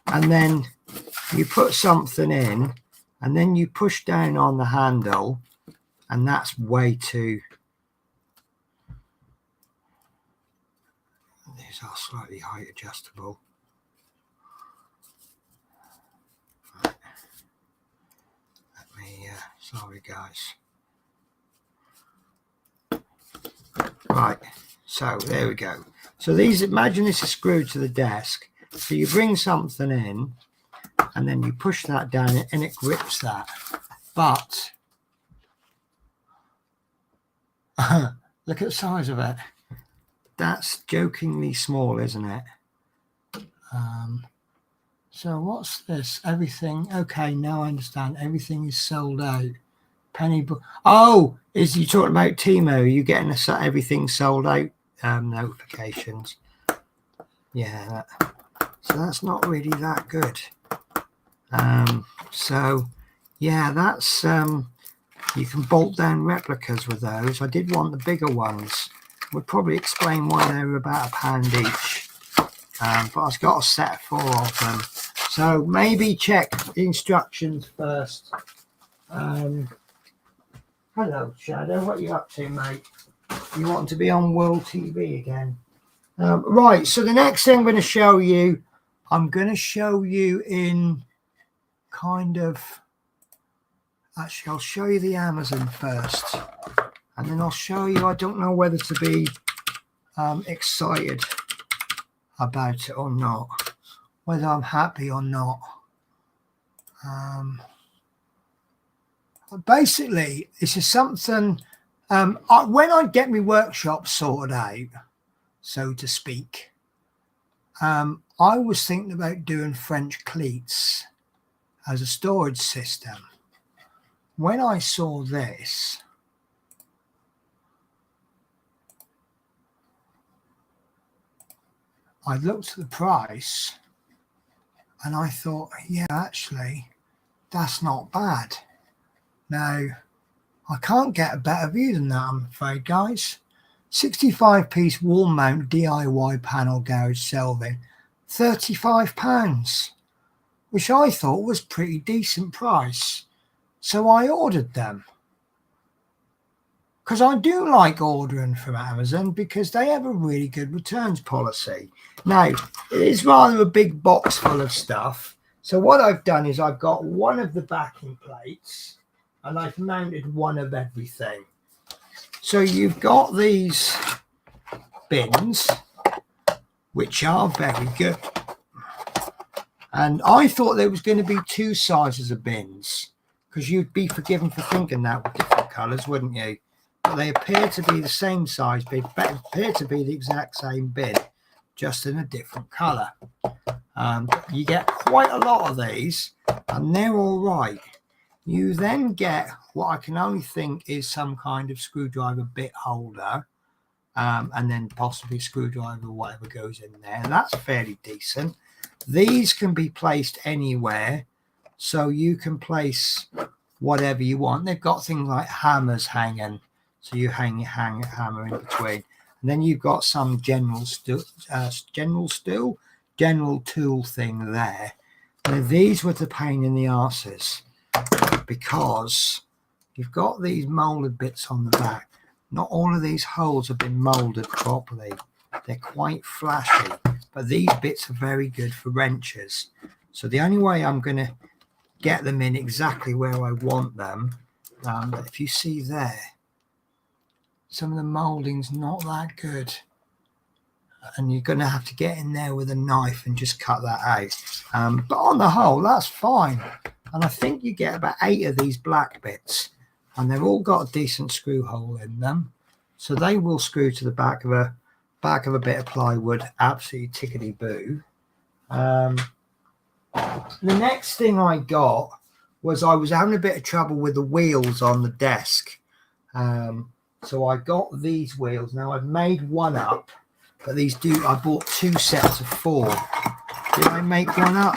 and then you put something in, and then you push down on the handle, and that's way too. These are slightly height adjustable. Right. Let me, sorry guys. Right, so there we go. So these, imagine this is screwed to the desk. So you bring something in, and then you push that down, and it grips that. But look at the size of it. That's jokingly small, isn't it? So what's this? Everything. Okay, now I understand. Everything is sold out. Penny book. Oh, is you talking about Temu? Are you getting everything sold out notifications? Yeah. So that's not really that good. So yeah, that's you can bolt down replicas with those. I did want the bigger ones. Would probably explain why they were about £1 each. But I've got a set of 4 of them. So maybe check the instructions first. Hello, Shadow. What are you up to, mate? You want to be on World TV again? Right. So the next thing I'm going to show you, in kind of. Actually, I'll show you the Amazon first, and then I'll show you. I don't know whether to be excited about it or not, whether I'm happy or not. Basically, this is something, when I get my workshop sorted out, so to speak, I was thinking about doing French cleats as a storage system. When I saw this, I looked at the price and I thought, yeah, actually, that's not bad. Now, I can't get a better view than that, I'm afraid, guys. 65-piece wall mount DIY panel garage shelving, £35, which I thought was pretty decent price. So I ordered them. Because I do like ordering from Amazon because they have a really good returns policy. Now, it is rather a big box full of stuff. So what I've done is I've got one of the backing plates and I've mounted one of everything. So you've got these bins, which are very good. And I thought there was going to be two sizes of bins, because you'd be forgiven for thinking that with different colours, wouldn't you? But they appear to be the same size, they appear to be the exact same bin, just in a different colour. You get quite a lot of these, and they're all right. You then get what I can only think is some kind of screwdriver bit holder, and then possibly screwdriver or whatever goes in there. And that's fairly decent. These can be placed anywhere, so you can place whatever you want. They've got things like hammers hanging, so you hang your hammer in between. And then you've got some general tool thing there. Now, these were the pain in the arses, because you've got these molded bits on the back. Not all of these holes have been molded properly. They're quite flashy, but these bits are very good for wrenches. So the only way I'm going to get them in exactly where I want them, if you see there, some of the molding's not that good. And you're going to have to get in there with a knife and just cut that out. But on the whole, that's fine. And I think you get about 8 of these black bits, and they've all got a decent screw hole in them, so they will screw to the back of a bit of plywood, absolutely tickety boo. The next thing I got was I was having a bit of trouble with the wheels on the desk, so I got these wheels. Now I've made one up, but I bought 2 sets of 4. Did I make one up?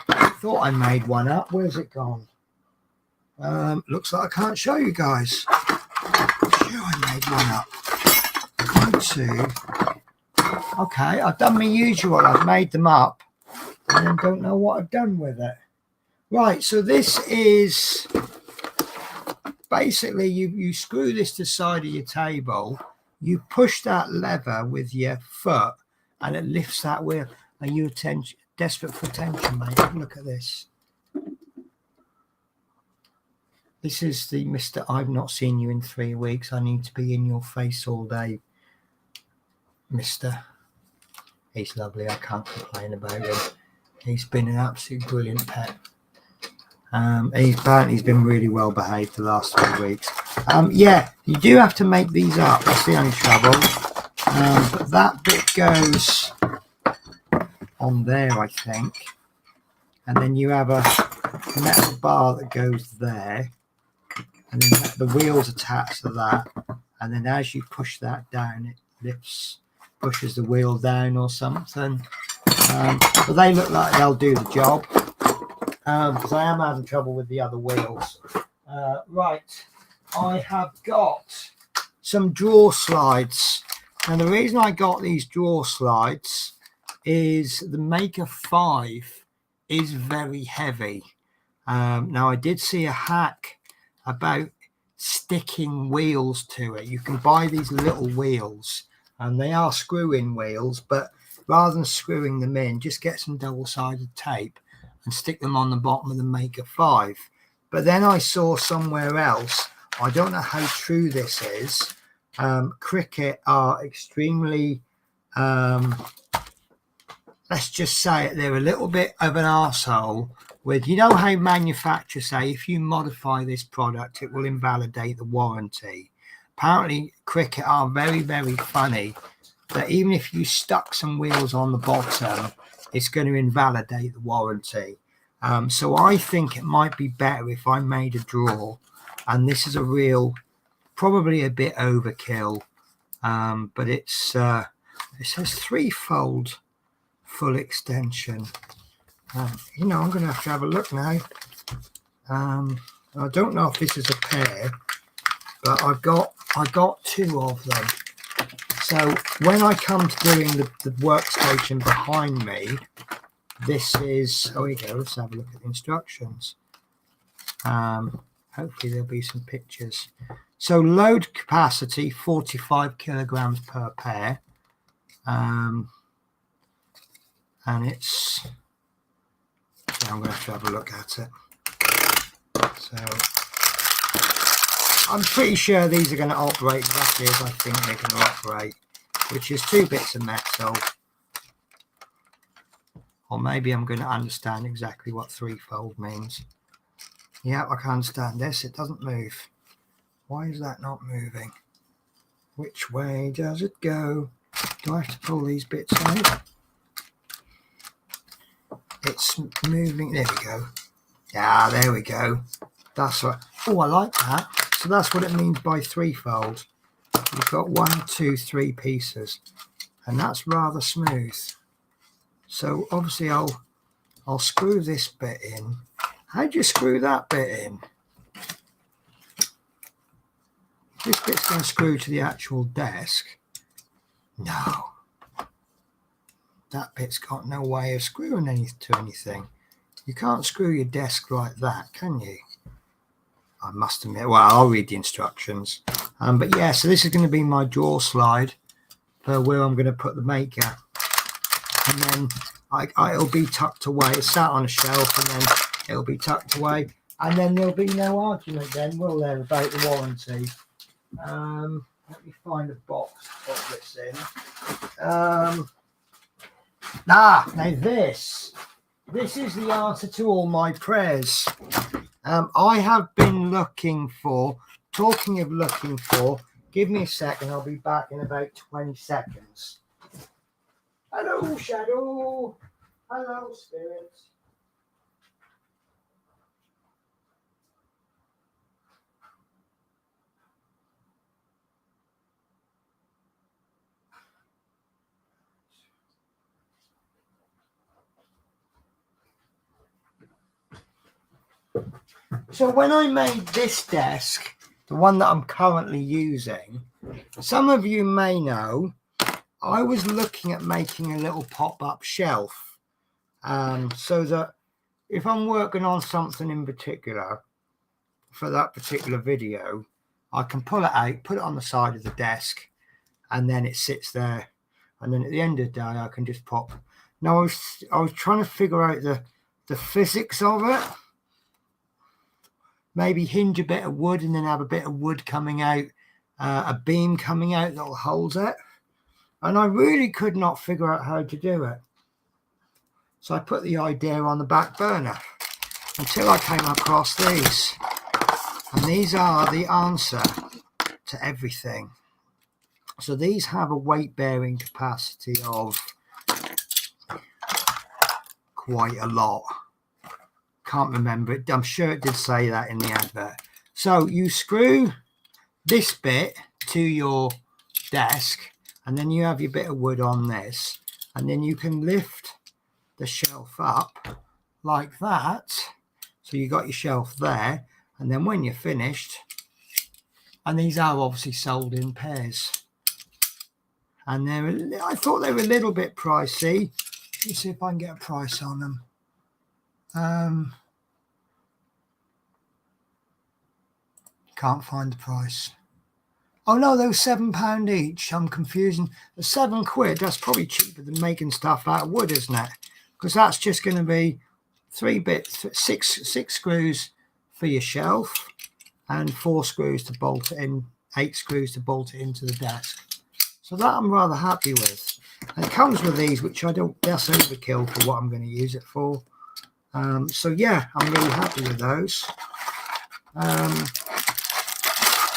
I thought I made one up. Where's it gone? Looks like I can't show you guys. I'm sure I made one up. 2. Okay, I've done my usual. I've made them up and then don't know what I've done with it. Right, so this is basically you screw this to the side of your table. You push that lever with your foot and it lifts that wheel, and you're desperate for attention, mate. Look at this. This is the Mr. I've not seen you in 3 weeks. I need to be in your face all day, Mr. He's lovely. I can't complain about him. He's been an absolute brilliant pet. He's been really well behaved the last 3 weeks. Yeah, you do have to make these up. That's the only trouble. But that bit goes on there, I think. And then you have a metal bar that goes there. And then the wheel's attached to that. And then as you push that down, it pushes the wheel down or something. But they look like they'll do the job. Because I am having trouble with the other wheels. Right, I have got some drawer slides. And the reason I got these drawer slides is the Maker 5 is very heavy. Now, I did see a hack about sticking wheels to it. You can buy these little wheels, and they are screw-in wheels, but rather than screwing them in, just get some double-sided tape and stick them on the bottom of the Maker 5. But then I saw somewhere else, I don't know how true this is, Cricut are extremely, let's just say it, they're a little bit of an arsehole with, you know how manufacturers say if you modify this product it will invalidate the warranty. Apparently Cricut are very, very funny, that even if you stuck some wheels on the bottom it's going to invalidate the warranty. So I think it might be better if I made a drawer, and this is a real, probably a bit overkill, but it's it says 3-fold full extension. You know, I'm going to have a look now. I don't know if this is a pair, but I got 2 of them. So when I come to doing the workstation behind me, this is, oh, here we go, let's have a look at the instructions. Hopefully there'll be some pictures. So load capacity 45 kilograms per pair, and it's, I'm going to have a look at it. So I'm pretty sure these are going to operate exactly as I think they're going to operate, which is 2 bits of metal. Or maybe I'm going to understand exactly what 3-fold means. Yeah, I can understand this. It doesn't move. Why is that not moving? Which way does it go? Do I have to pull these bits out? It's moving. There we go. Yeah, there we go. That's right. Oh, I like that. So that's what it means by 3-fold. You've got 1, 2, 3 pieces, and that's rather smooth. So obviously I'll screw this bit in. How do you screw that bit in? This bit's going to screw to the actual desk. No. That bit's got no way of screwing to anything. You can't screw your desk like that, can you? I must admit. Well, I'll read the instructions. But yeah, so this is going to be my drawer slide for where I'm going to put the maker. And then it'll be tucked away. It's sat on a shelf, and then it'll be tucked away. And then there'll be no argument then, will there, about the warranty? Let me find a box to put this in. Now this is the answer to all my prayers. I have been looking for, talking of looking for, give me a second, I'll be back in about 20 seconds. Hello, Shadow. Hello, Spirit. So when I made this desk, the one that I'm currently using, some of you may know, I was looking at making a little pop-up shelf, so that if I'm working on something in particular for that particular video, I can pull it out, put it on the side of the desk, and then it sits there. And then at the end of the day, I can just pop. Now I was trying to figure out the physics of it. Maybe hinge a bit of wood and then have a bit of wood coming out, a beam coming out that'll hold it. And I really could not figure out how to do it. So I put the idea on the back burner until I came across these. And these are the answer to everything. So these have a weight bearing capacity of quite a lot. Can't remember it. I'm sure it did say that in the advert. So you screw this bit to your desk, and then you have your bit of wood on this, and then you can lift the shelf up like that. So you got your shelf there, and then when you're finished, and these are obviously sold in pairs, and I thought they were a little bit pricey. Let's see if I can get a price on them. Can't find the price. Oh no, they were £7 each. I'm confusing. The £7, that's probably cheaper than making stuff out of wood, isn't it? Because that's just going to be 3 bits, six screws for your shelf, and 4 screws to bolt it in 8 screws to bolt it into the desk. So that I'm rather happy with. And it comes with these, which I don't, that's overkill for what I'm going to use it for. So yeah, I'm really happy with those.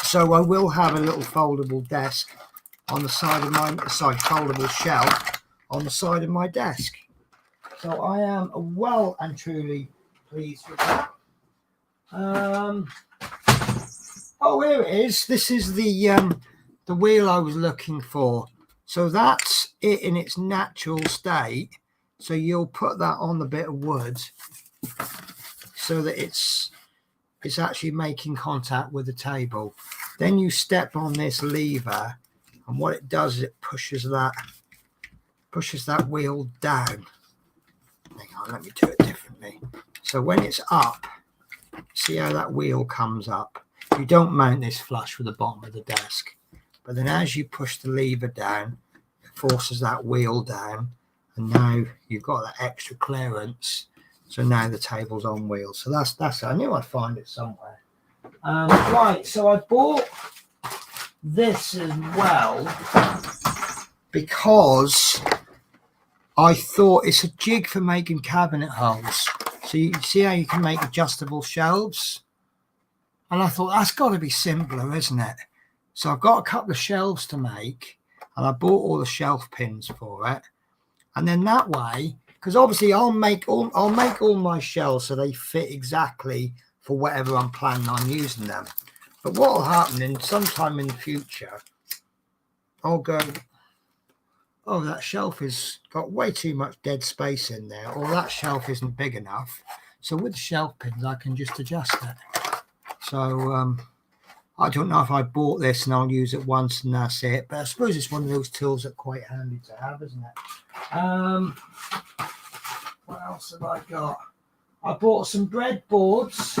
So I will have a little foldable desk on the side of my, foldable shelf on the side of my desk. So I am well and truly pleased with that. Oh, here it is. This is the wheel I was looking for. So that's it in its natural state. So you'll put that on the bit of wood so that it's actually making contact with the table. Then you step on this lever, and what it does is it pushes that wheel down. Hang on, let me do it differently. So when it's up, see how that wheel comes up. You don't mount this flush with the bottom of the desk, but then as you push the lever down, it forces that wheel down, and now you've got that extra clearance. So now the table's on wheels. So that's I knew I'd find it somewhere. Right, so I bought this as well because I thought it's a jig for making cabinet holes. So you can see how you can make adjustable shelves. And I thought that's got to be simpler, isn't it? So I've got a couple of shelves to make, and I bought all the shelf pins for it. And then that way, because obviously I'll make all my shelves so they fit exactly for whatever I'm planning on using them. But what will happen in sometime in the future, I'll go, oh, that shelf has got way too much dead space in there, or that shelf isn't big enough. So with the shelf pins, I can just adjust it. So I don't know if I bought this and I'll use it once and that's it. But I suppose it's one of those tools that's quite handy to have, isn't it? What else have I got? I bought some breadboards,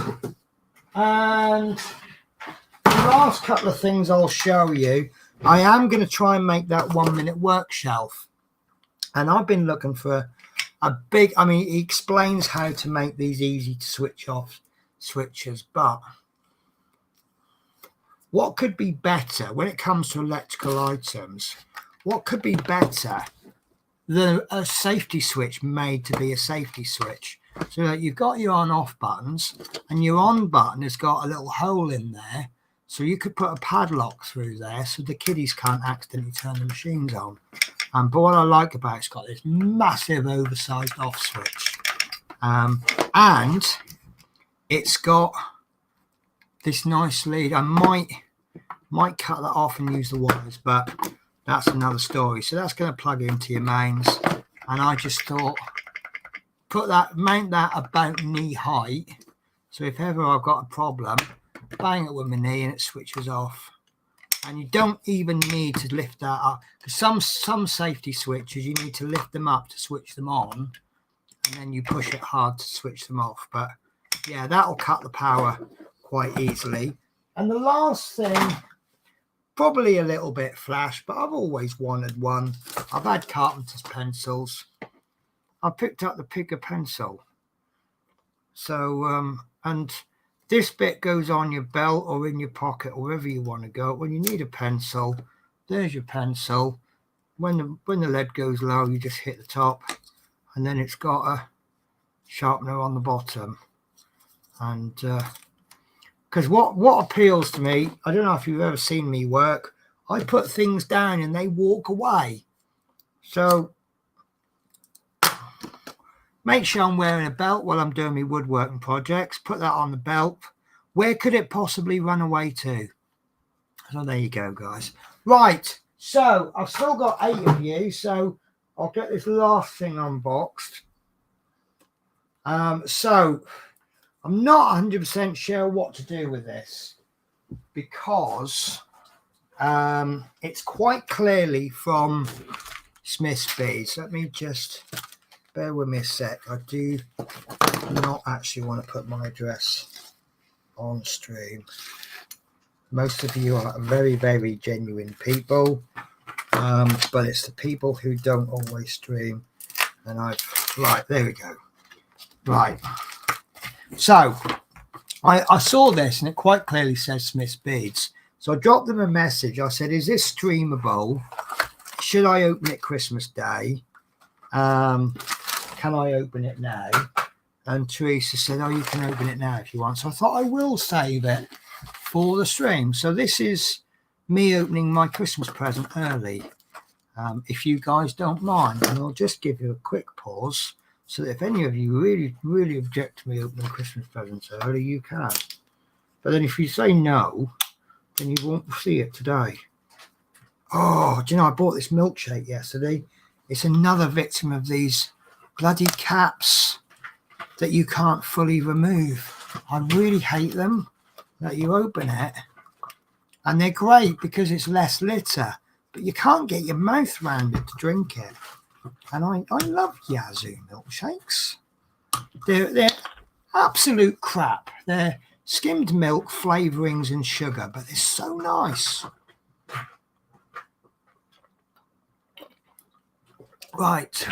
and the last couple of things I'll show you. I am going to try and make that 1 minute work shelf, and I've been looking for a big, I mean, he explains how to make these easy to switch off switches, but what could be better when it comes to electrical items? What could be better than a safety switch made to be a safety switch? So that you've got your on off buttons, and your on button has got a little hole in there, so you could put a padlock through there so the kiddies can't accidentally turn the machines on. But what I like about it's got this massive oversized off switch, and it's got this nice lead. I might cut that off and use the wires, but that's another story. So that's going to plug into your mains, and I just thought mount that about knee height, so if ever I've got a problem, bang it with my knee and it switches off. And you don't even need to lift that up, because some safety switches you need to lift them up to switch them on, and then you push it hard to switch them off. But yeah, that'll cut the power quite easily. And the last thing, probably a little bit flash, but I've always wanted one. I've had carpenter's pencils. I picked up the Picker pencil. So and this bit goes on your belt or in your pocket or wherever you want to go. When you need a pencil, there's your pencil. When the lead goes low, you just hit the top, and then it's got a sharpener on the bottom. And because what appeals to me, I don't know if you've ever seen me work, I put things down and they walk away. So make sure I'm wearing a belt while I'm doing my woodworking projects. Put that on the belt. Where could it possibly run away to? So there you go, guys. Right. So I've still got 8 of you. So I'll get this last thing unboxed. So I'm not 100% sure what to do with this, because it's quite clearly from Smith's Beads. Let me just... bear with me a sec. I do not actually want to put my address on stream. Most of you are very, very genuine people, but it's the people who don't always stream. And right, there we go. Right. So I saw this and it quite clearly says Smith's Beads, So I dropped them a message. I said, is this streamable? Should I open it Christmas Day? Can I open it now? And Teresa said, oh, you can open it now if you want. So I thought I will save it for the stream. So this is me opening my Christmas present early. If you guys don't mind, and I'll just give you a quick pause so that if any of you really, really object to me opening Christmas presents early, you can. But then if you say no, then you won't see it today. Oh, do you know, I bought this milkshake yesterday. It's another victim of these bloody caps that you can't fully remove. I really hate them, that you open it. And they're great because it's less litter, but you can't get your mouth around it to drink it. And I love Yazoo milkshakes. They're absolute crap. They're skimmed milk, flavorings and sugar, but they're so nice. Right.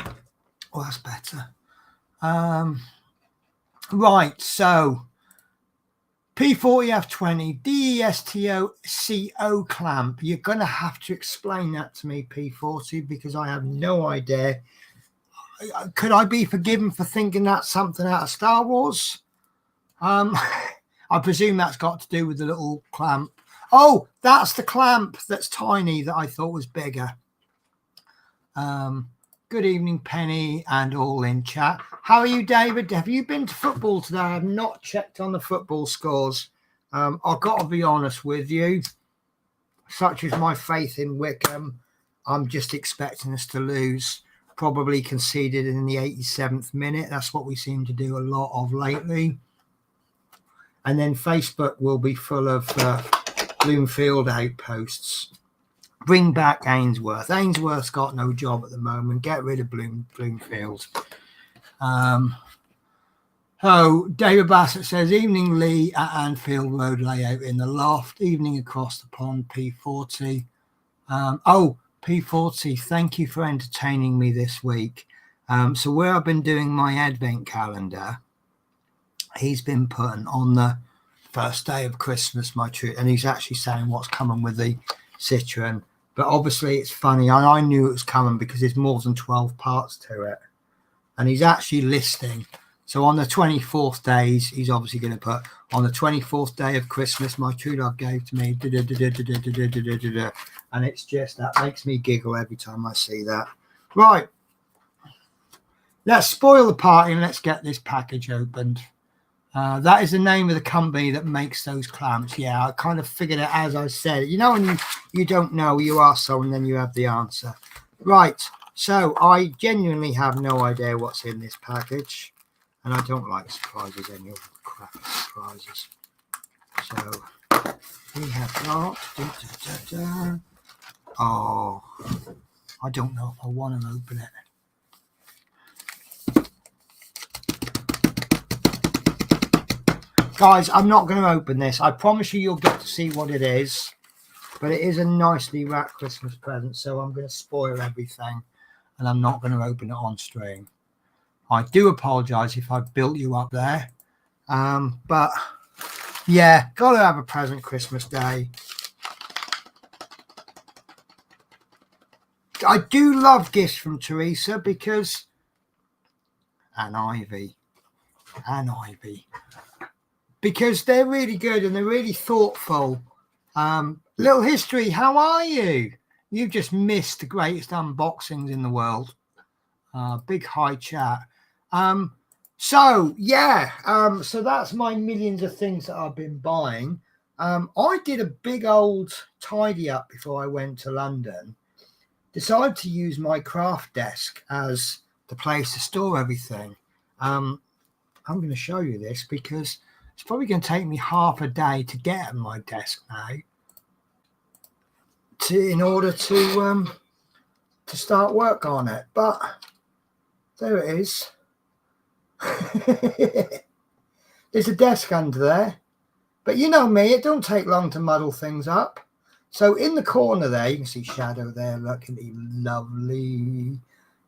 Well, that's better. Right. So P40F20 DESTO clamp. You're going to have to explain that to me, P40, because I have no idea. Could I be forgiven for thinking that's something out of Star Wars? I presume that's got to do with the little clamp. Oh, that's the clamp that's tiny that I thought was bigger. Good evening, Penny, and all in chat. How are you, David? Have you been to football today? I have not checked on the football scores. I've got to be honest with you. Such is my faith in Wickham, I'm just expecting us to lose. Probably conceded in the 87th minute. That's what we seem to do a lot of lately. And then Facebook will be full of Bloomfield outposts. Bring back Ainsworth. Ainsworth's got no job at the moment. Get rid of Bloomfield. David Bassett says, evening Lee at Anfield Road layout in the loft. Evening across the pond, P40. P40, thank you for entertaining me this week. So where I've been doing my advent calendar, he's been putting on the first day of Christmas, my tree, and he's actually saying what's coming with the Citroen. But obviously it's funny. I knew it was coming because there's more than 12 parts to it. And he's actually listing. So on the 24th days, he's obviously going to put, on the 24th day of Christmas, my true love gave to me. And it's just, that makes me giggle every time I see that. Right. Let's spoil the party and let's get this package opened. That is the name of the company that makes those clamps. Yeah, I kind of figured it as I said. You know, when you don't know, you ask someone, then you have the answer. Right. So I genuinely have no idea what's in this package. And I don't like surprises, any of the crappy surprises. So we have got... Oh, I don't know if I want to open it. Guys, I'm not going to open this. I promise you'll get to see what it is. But it is a nicely wrapped Christmas present, so I'm going to spoil everything. And I'm not going to open it on stream. I do apologise if I built you up there. But, yeah, got to have a present Christmas Day. I do love gifts from Teresa because... And Ivy. Because they're really good and they're really thoughtful. Little history, how are you? You've just missed the greatest unboxings in the world. Big hi chat. So that's my millions of things that I've been buying. I did a big old tidy up before I went to London. Decided to use my craft desk as the place to store everything. I'm going to show you this because it's probably going to take me half a day to get at my desk now in order to start work on it. But there it is. There's a desk under there. But you know me, it don't take long to muddle things up. So in the corner there, you can see shadow there, looking lovely.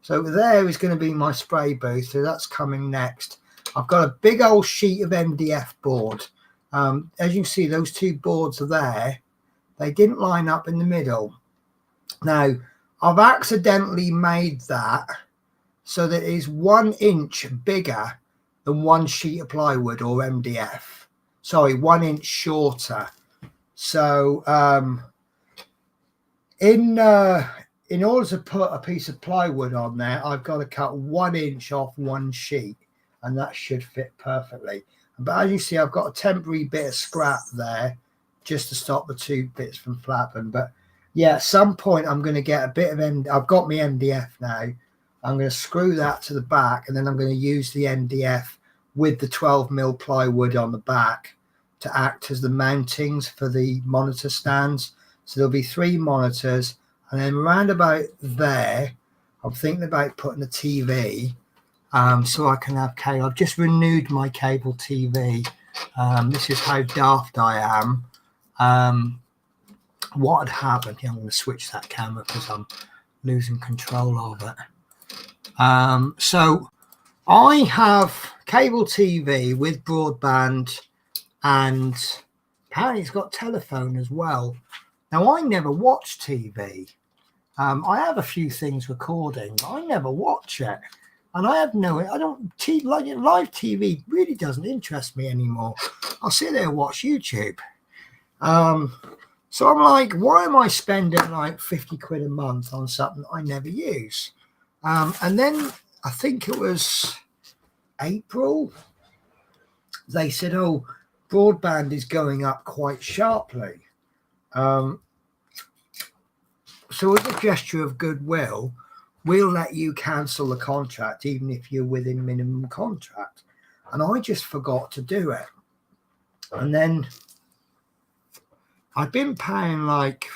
So there is going to be my spray booth. So that's coming next. I've got a big old sheet of MDF board. As you can see, those two boards are there. They didn't line up in the middle. Now, I've accidentally made that so that it is 1 inch bigger than one sheet of plywood or MDF. Sorry, 1 inch shorter. So in order to put a piece of plywood on there, I've got to cut 1 inch off one sheet, and that should fit perfectly. But as you see, I've got a temporary bit of scrap there just to stop the two bits from flapping. But yeah, at some point I'm going to get a bit of I've got my MDF now. I'm going to screw that to the back, and then I'm going to use the MDF with the 12mm plywood on the back to act as the mountings for the monitor stands. So there'll be 3 monitors, and then round about there, I'm thinking about putting a TV, so I can have cable. I've just renewed my cable TV. This is how daft I am. What had happened? Yeah, I'm going to switch that camera because I'm losing control of it. So I have cable TV with broadband, and apparently it's got telephone as well. Now, I never watch TV. I have a few things recording, but I never watch it. And I don't, live TV really doesn't interest me anymore. I'll sit there and watch YouTube. So I'm like, why am I spending like 50 quid a month on something I never use? And then I think it was April, they said, oh, broadband is going up quite sharply. So as a gesture of goodwill, we'll let you cancel the contract even if you're within minimum contract. And I just forgot to do it. And then I've been paying like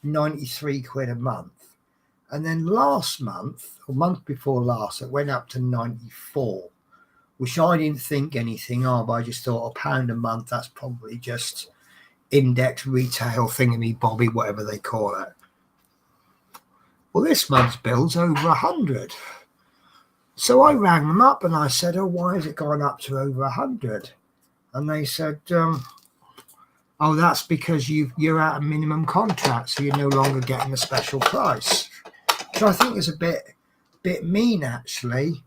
93 quid a month. And then last month, or month before last, it went up to 94, which I didn't think anything of. I just thought £1 a month, that's probably just index retail thingy-bobby, whatever they call it. Well, this month's bill's over 100. So I rang them up and I said, oh, why has it gone up to over 100? And they said, oh, that's because you're out of minimum contract, so you're no longer getting a special price. So I think it's a bit mean, actually,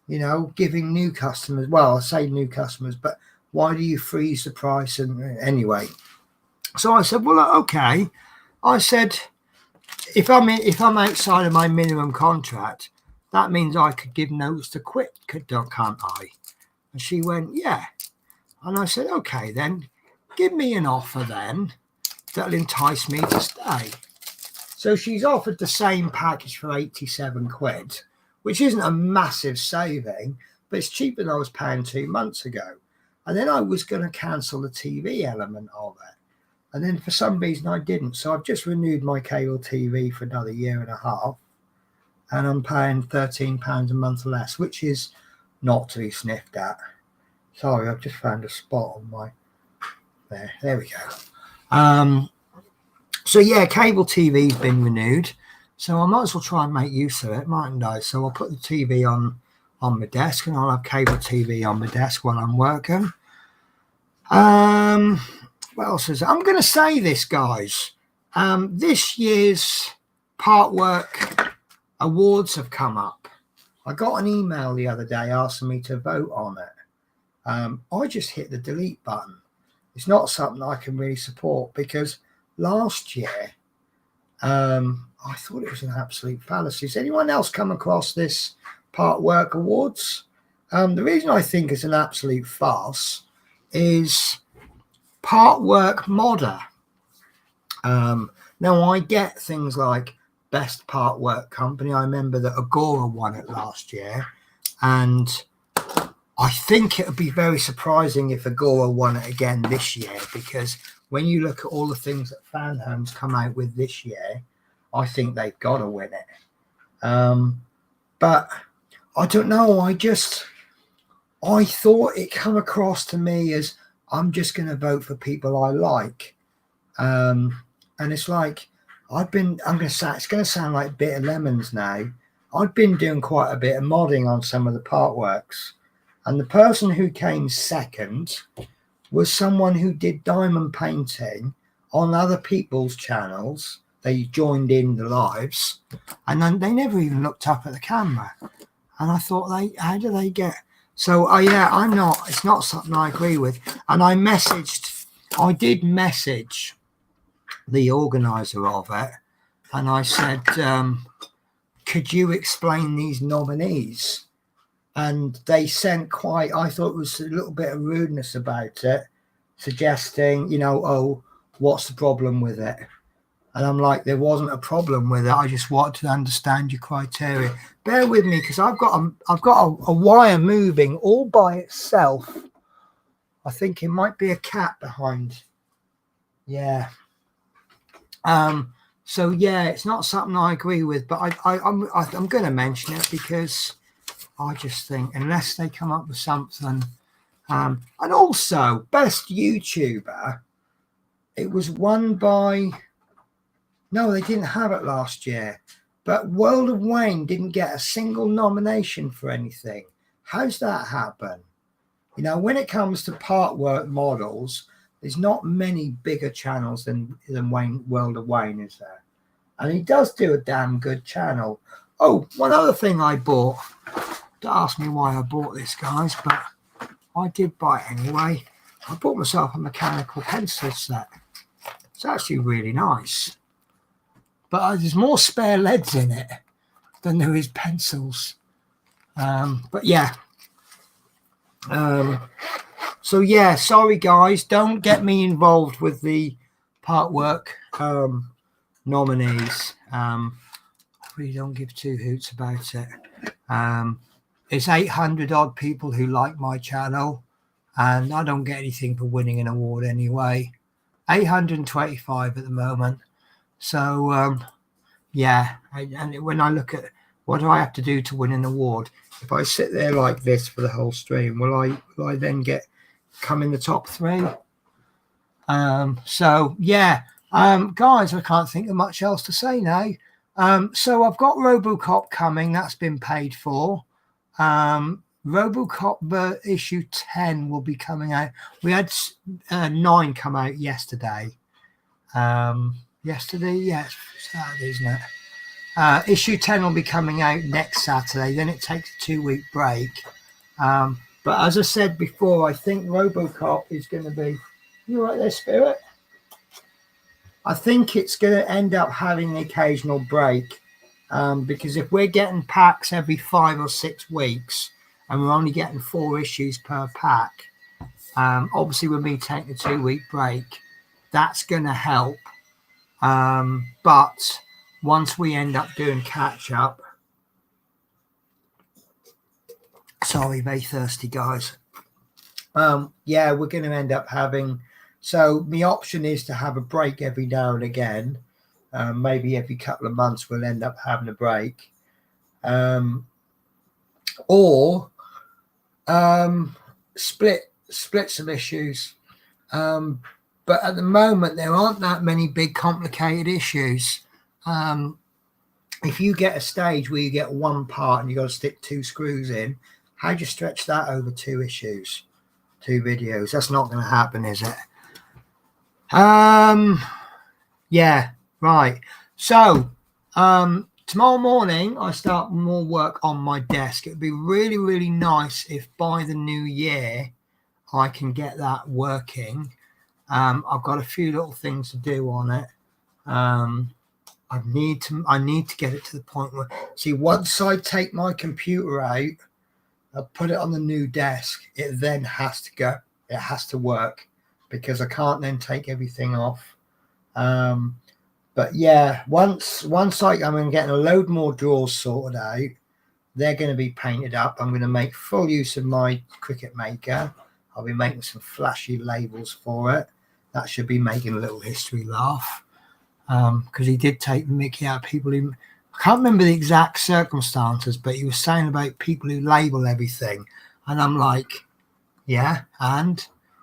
you know, giving new customers, well, I say new customers, but why do you freeze the price? And anyway, so I said, well, okay. I said, if I'm outside of my minimum contract, that means I could give notice to quit, can't I? And she went, yeah. And I said, okay, then give me an offer then that'll entice me to stay. So she's offered the same package for 87 quid, which isn't a massive saving, but it's cheaper than I was paying 2 months ago. And then I was going to cancel the TV element of it. And then for some reason I didn't. So I've just renewed my cable TV for another 1.5 years. And I'm paying £13 a month less, which is not to be sniffed at. Sorry, I've just found a spot on my... There we go. So yeah, cable TV's been renewed. So I might as well try and make use of it, mightn't I? So I'll put the TV on my desk, and I'll have cable TV on my desk while I'm working. What else is it? I'm going to say this, guys. This year's Part Work awards have come up. I got an email the other day asking me to vote on it. I just hit the delete button. It's not something I can really support because last year, I thought it was an absolute fallacy. Has anyone else come across this Part Work Awards? The reason I think it's an absolute farce is Part Work Modder. Now, I get things like Best Part Work Company. I remember that Agora won it last year, and I think it would be very surprising if Agora won it again this year, because when you look at all the things that Fan Homes come out with this year, I think they've got to win it. But I don't know. I thought it come across to me as I'm just going to vote for people I like. And it's like, it's going to sound like bitter lemons now. I've been doing quite a bit of modding on some of the part works. And the person who came second was someone who did diamond painting on other people's channels. They joined in the lives, and then they never even looked up at the camera. And I thought, how do they get? So, yeah, it's not something I agree with. And I did message the organizer of it, and I said, could you explain these nominees? And they sent I thought it was a little bit of rudeness about it, suggesting, oh, what's the problem with it? And I'm like, there wasn't a problem with it. I just wanted to understand your criteria. Bear with me, because I've got a wire moving all by itself. I think it might be a cat behind. Yeah. So yeah, it's not something I agree with, but I'm going to mention it because I just think unless they come up with something, and also best YouTuber, it was won by. No, they didn't have it last year, but World of Wayne didn't get a single nomination for anything. How's that happen? When it comes to part work models, there's not many bigger channels than World of Wayne, is there? And he does do a damn good channel. Oh, one other thing I bought. Don't ask me why I bought this, guys, but I did buy it anyway. I bought myself a mechanical pencil set. It's actually really nice. But there's more spare leads in it than there is pencils. But yeah. So yeah, sorry guys, don't get me involved with the part work nominees. I really don't give two hoots about it. It's 800 odd people who like my channel, and I don't get anything for winning an award anyway. 825 at the moment. So yeah, and when I look at what do I have to do to win an award, if I sit there like this for the whole stream, will I then come in the top 3? So yeah, guys, I can't think of much else to say now. So I've got RoboCop coming. That's been paid for. RoboCop issue 10 will be coming out. We had 9 come out yesterday. Yesterday, yeah, it's Saturday, isn't it? Issue 10 will be coming out next Saturday. Then it takes a 2-week break. But as I said before, I think RoboCop is going to be. You right there, Spirit? I think it's going to end up having the occasional break, because if we're getting packs every 5 or 6 weeks and we're only getting 4 issues per pack, obviously with me taking a 2-week break, that's going to help. But once we end up doing catch up, sorry, very thirsty guys. Yeah, we're going to end up having. So the option is to have a break every now and again. Maybe every couple of months we'll end up having a break, or split some issues. But at the moment, there aren't that many big complicated issues. If you get a stage where you get one part and you got to stick 2 screws in, how do you stretch that over 2 issues, 2 videos? That's not going to happen, is it? Yeah, right. So tomorrow morning I start more work on my desk. It would be really, really nice if by the new year I can get that working. I've got a few little things to do on it. I need to get it to the point where, see, once I take my computer out, I put it on the new desk, it then has to go. It has to work, because I can't then take everything off. But yeah, once I'm getting a load more drawers sorted out, they're going to be painted up. I'm going to make full use of my Cricut Maker. I'll be making some flashy labels for it. That should be making a little history laugh, because he did take the mickey out of people who, I can't remember the exact circumstances, but he was saying about people who label everything, and I'm like, yeah,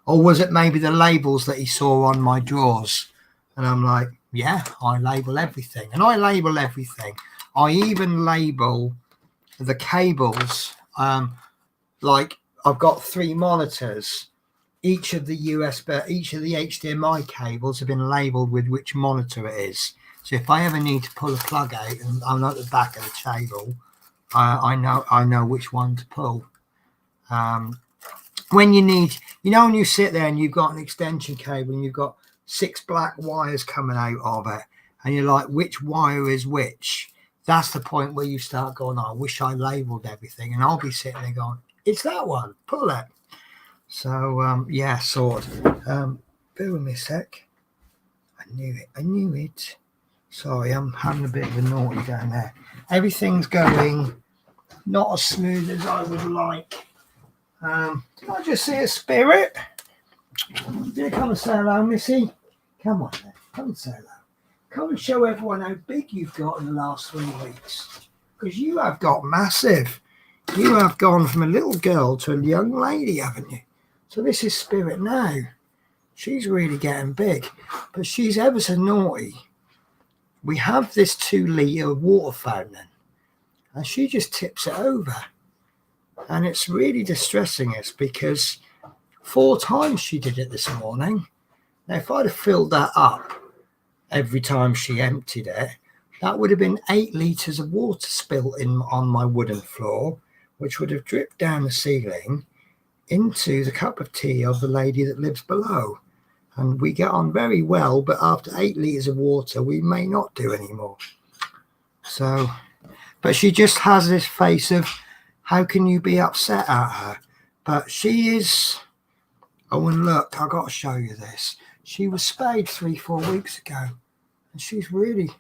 or was it maybe the labels that he saw on my drawers? And I'm like, yeah, I label everything, and I label everything. I even label the cables. Like I've got 3 monitors. each of the HDMI cables have been labeled with which monitor it is. So if I ever need to pull a plug out and I'm at the back of the table, I know which one to pull. When you need, when you sit there and you've got an extension cable and you've got 6 black wires coming out of it, and you're like, which wire is which? That's the point where you start going, I wish I labeled everything. And I'll be sitting there going, it's that one, pull it. So, yeah, sort. Bear with me a sec. I knew it. Sorry, I'm having a bit of a naughty down there. Everything's going not as smooth as I would like. Did I just see a spirit? Did you come and say hello, Missy? Come on then, come and say hello. Come and show everyone how big you've got in the last 3 weeks. Because you have got massive. You have gone from a little girl to a young lady, haven't you? So this is Spirit now. She's really getting big. But she's ever so naughty. We have this 2-litre water fountain. And she just tips it over. And it's really distressing us because 4 times she did it this morning. Now, if I'd have filled that up every time she emptied it, that would have been 8 litres of water spilt on my wooden floor, which would have dripped down the ceiling into the cup of tea of the lady that lives below. And we get on very well, but after 8 litres of water, we may not do anymore. So, but she just has this face of, how can you be upset at her? But she is, oh, and look, I've got to show you this. She was spayed 3-4 weeks ago, and she's really,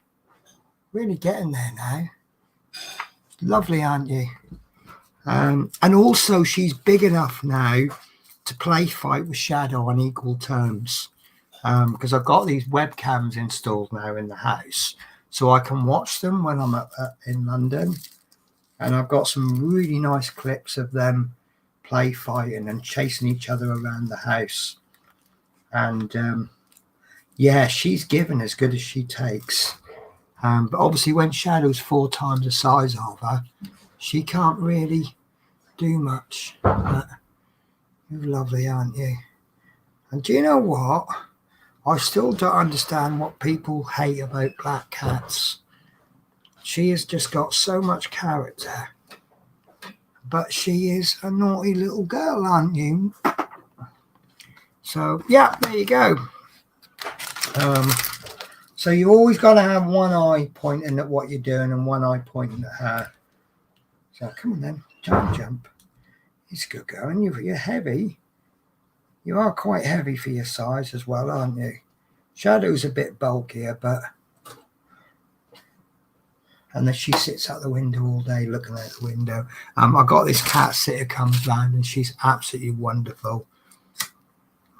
really getting there now. Lovely, aren't you? And also she's big enough now to play fight with Shadow on equal terms. Because I've got these webcams installed now in the house, so I can watch them when I'm in London. And I've got some really nice clips of them play fighting and chasing each other around the house. And yeah, she's given as good as she takes. But obviously when Shadow's 4 times the size of her, she can't really do much. But you're lovely, aren't you? And do you know what? I still don't understand what people hate about black cats. She has just got so much character. But she is a naughty little girl, aren't you? So, yeah, there you go. So you always got to have one eye pointing at what you're doing and one eye pointing at her. So, come on then. Jump. It's good going. You're heavy. You are quite heavy for your size as well, aren't you? Shadow's a bit bulkier, but... And then she sits out the window all day looking out the window. I got this cat sitter comes round and she's absolutely wonderful.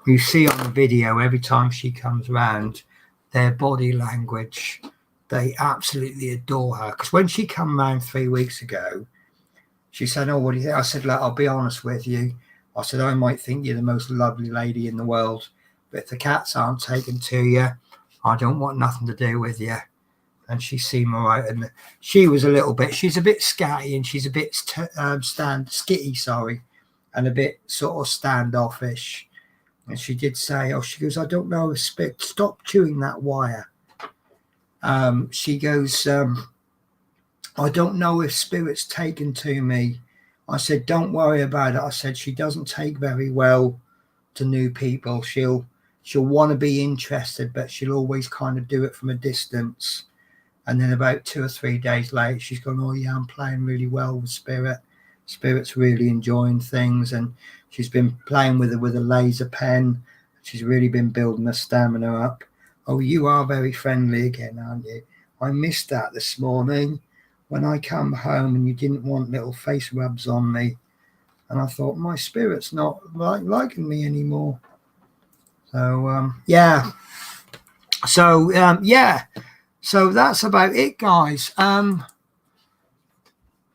You see on the video, every time she comes round, their body language, they absolutely adore her. Because when she come round 3 weeks ago, she said, oh, what do you think? I said, look, I'll be honest with you. I said, I might think you're the most lovely lady in the world, but if the cats aren't taken to you, I don't want nothing to do with you. And she seemed all right. And she was she's a bit scatty and she's a bit skitty, and a bit sort of standoffish. And she did say, she goes, I don't know, stop chewing that wire. She goes, I don't know if Spirit's taken to me. I said, don't worry about it. I said, she doesn't take very well to new people. She'll want to be interested, but she'll always kind of do it from a distance. And then about 2 or 3 days later, she's gone, oh, yeah, I'm playing really well with Spirit. Spirit's really enjoying things. And she's been playing with her with a laser pen. She's really been building her stamina up. Oh, you are very friendly again, aren't you? I missed that this morning when I come home and you didn't want little face rubs on me. And I thought, my Spirit's not liking me anymore. So, yeah. So, yeah. So that's about it, guys.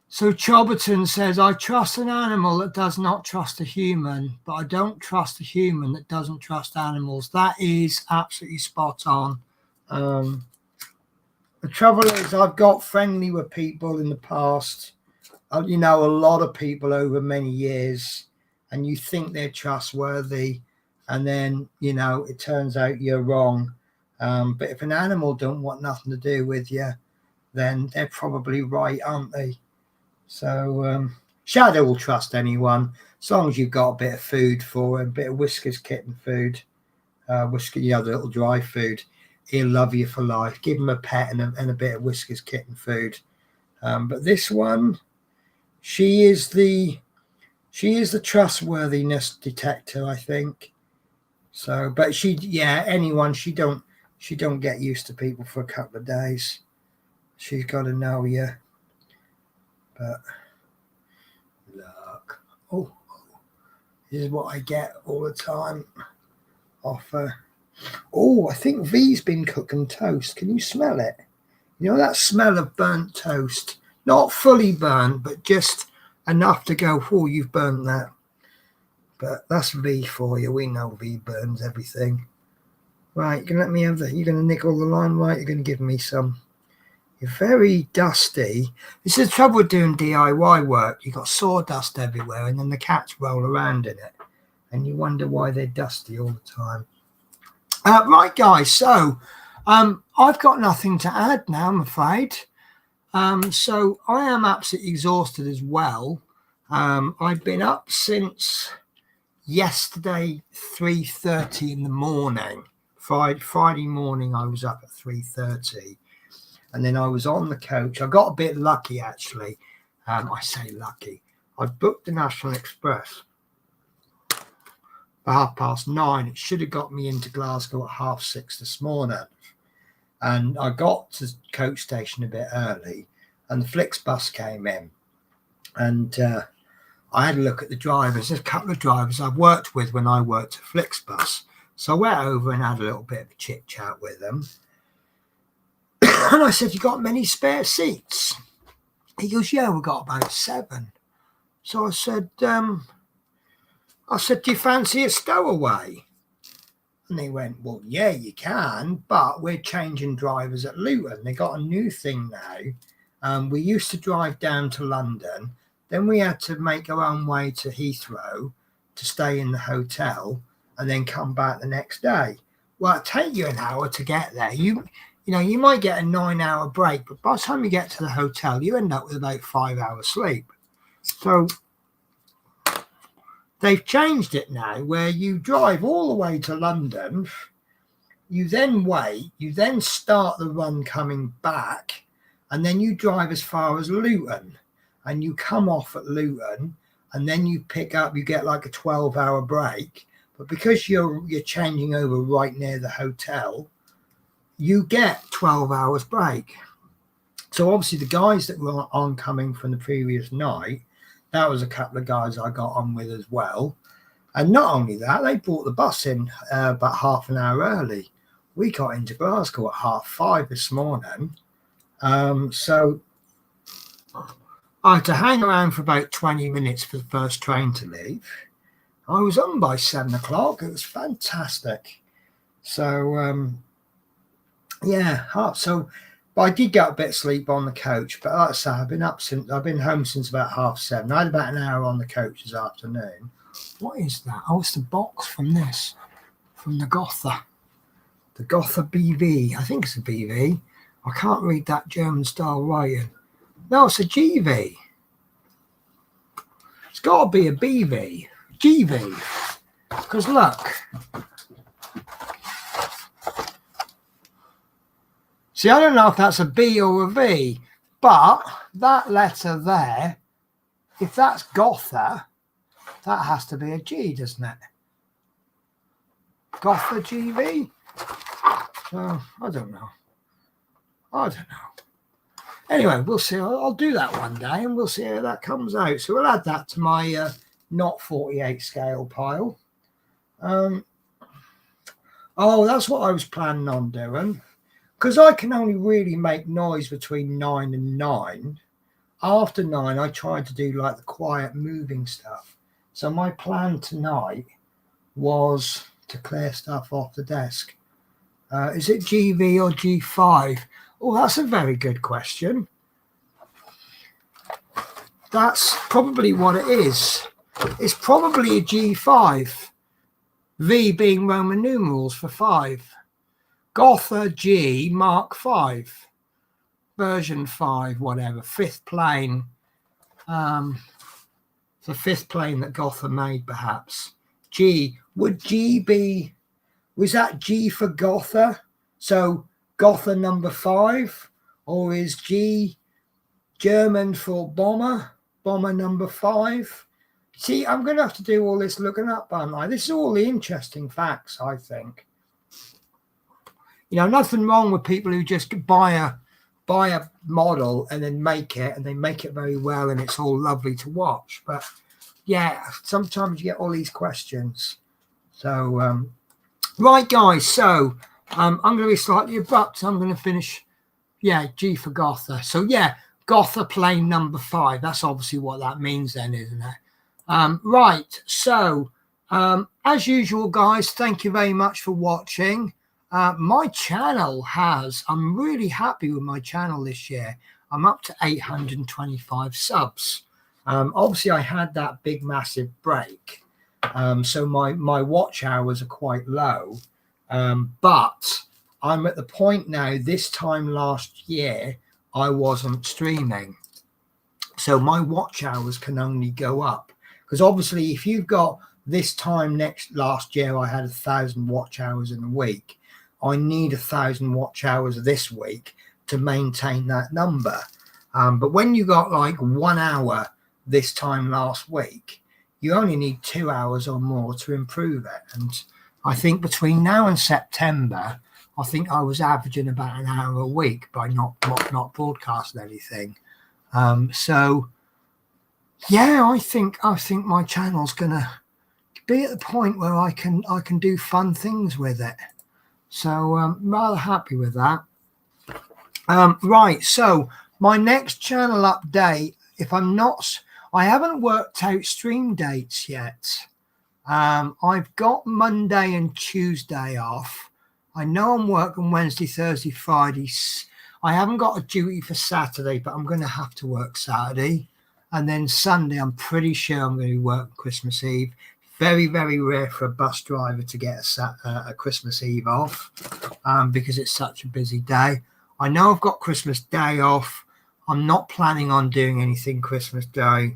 So Choberton says, I trust an animal that does not trust a human, but I don't trust a human that doesn't trust animals. That is absolutely spot on. The trouble is I've got friendly with people in the past, a lot of people over many years, and you think they're trustworthy, and then, you know, it turns out you're wrong. But if an animal don't want nothing to do with you, then they're probably right, aren't they? So Shadow will trust anyone as long as you've got a bit of food for him, a bit of Whisker's kitten food, Whisker, the other little dry food. He'll love you for life. Give him a pet and a bit of Whisker's kitten food. But this one, she is the trustworthiness detector, I think. So, but anyone, she don't get used to people for a couple of days. She's got to know you. But look, this is what I get all the time off her. I think V's been cooking toast. Can you smell it? You know that smell of burnt toast? Not fully burnt, but just enough to go, oh, you've burnt that. But that's V for you. We know V burns everything. Right, you're going to let me have that. You're going to nick all the line, right? You're going to give me some. You're very dusty. This is the trouble with doing DIY work. You've got sawdust everywhere, and then the cats roll around in it. And you wonder why they're dusty all the time. Right, guys. So I've got nothing to add now, I'm afraid. So I am absolutely exhausted as well. I've been up since yesterday, 3:30 in the morning. Friday morning, I was up at 3:30. And then I was on the coach. I got a bit lucky, actually. I say lucky. I booked the National Express for 9:30. It should have got me into Glasgow at 6:30 this morning. And I got to the coach station a bit early, and the Flixbus came in. And I had a look at the drivers. There's a couple of drivers I've worked with when I worked at Flixbus. So I went over and had a little bit of a chit chat with them. And I said, you got many spare seats? He goes, yeah, we've got about 7. So I said, do you fancy a stowaway? And they went, well, yeah, you can, but we're changing drivers at Luton. They got a new thing now. We used to drive down to London. Then we had to make our own way to Heathrow to stay in the hotel and then come back the next day. Well, it'd take you an hour to get there. You might get a 9-hour break, but by the time you get to the hotel, you end up with about 5 hours sleep. So they've changed it now where you drive all the way to London, you then wait, you then start the run coming back, and then you drive as far as Luton, and you come off at Luton, and then you pick up, you get like a 12-hour break, but because you're changing over right near the hotel, you get 12 hours break. So obviously the guys that were oncoming from the previous night, that was a couple of guys I got on with as well. And not only that, they brought the bus in about half an hour early. We got into Glasgow at 5:30 this morning. So I had to hang around for about 20 minutes for the first train to leave. I was on by 7 o'clock. It was fantastic. So, but I did get a bit of sleep on the coach. But like I say, I've been home since about 7:30. I had about an hour on the coach this afternoon. What is that? Oh, it's the box from the Gotha. The Gotha BV. I think it's a BV. I can't read that German style writing. No, it's a GV. It's got to be a BV. GV. Because look. See, I don't know if that's a B or a V, but that letter there, if that's Gotha, that has to be a G, doesn't it? Gotha GV? So, I don't know. Anyway, we'll see. I'll do that one day and we'll see how that comes out. So we'll add that to my not 48 scale pile. That's what I was planning on doing. Because I can only really make noise between 9 and 9. After 9, I tried to do like the quiet moving stuff. So my plan tonight was to clear stuff off the desk. Is it GV or G5? Oh, that's a very good question. That's probably what it is. It's probably a G5. V being Roman numerals for 5. Gotha G Mark 5. Version 5, whatever. 5th plane. The 5th plane that Gotha made, perhaps. G. Would G be... Was that G for Gotha? So Gotha number 5? Or is G German for bomber? Bomber number 5? See, I'm going to have to do all this looking up, aren't I? This is all the interesting facts, I think. You know, nothing wrong with people who just buy a model and then make it, and they make it very well, and it's all lovely to watch. But yeah, sometimes you get all these questions. So, right, guys. So I'm going to be slightly abrupt. I'm going to finish. Yeah, G for Gotha. So yeah, Gotha plane number 5. That's obviously what that means then, isn't it? Right. So as usual, guys, thank you very much for watching. My channel I'm really happy with my channel this year. I'm up to 825 subs. Obviously, I had that big, massive break. So my watch hours are quite low. But I'm at the point now, this time last year, I wasn't streaming. So my watch hours can only go up. Because obviously, if you've got this time last year, I had 1,000 watch hours in a week. I need 1,000 watch hours this week to maintain that number. But when you got like 1 hour this time last week, you only need 2 hours or more to improve it. And I think between now and September, I think I was averaging about an hour a week by not broadcasting anything. So yeah, I think my channel's gonna be at the point where I can do fun things with it. So I'm rather happy with that. Right, so my next channel update, I haven't worked out stream dates yet. I've got Monday and Tuesday off. I know I'm working Wednesday, Thursday, Friday. I haven't got a duty for Saturday, but I'm going to have to work Saturday. And then Sunday, I'm pretty sure I'm going to be working Christmas Eve. Very, very rare for a bus driver to get a Christmas Eve off because it's such a busy day. I know I've got Christmas Day off. I'm not planning on doing anything Christmas Day.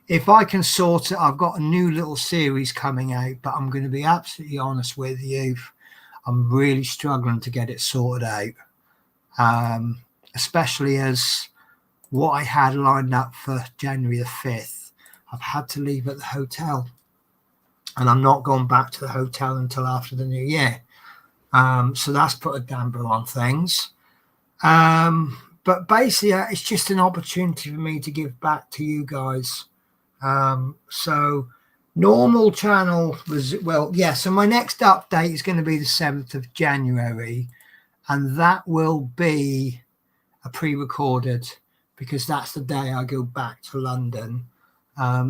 If I can sort it, I've got a new little series coming out, but I'm going to be absolutely honest with you. I'm really struggling to get it sorted out, especially as what I had lined up for January the 5th. I've had to leave at the hotel, and I'm not going back to the hotel until after the new year. So that's put a damper on things. But basically, it's just an opportunity for me to give back to you guys. So normal channel was, so my next update is going to be the 7th of January, and that will be a pre-recorded because that's the day I go back to London.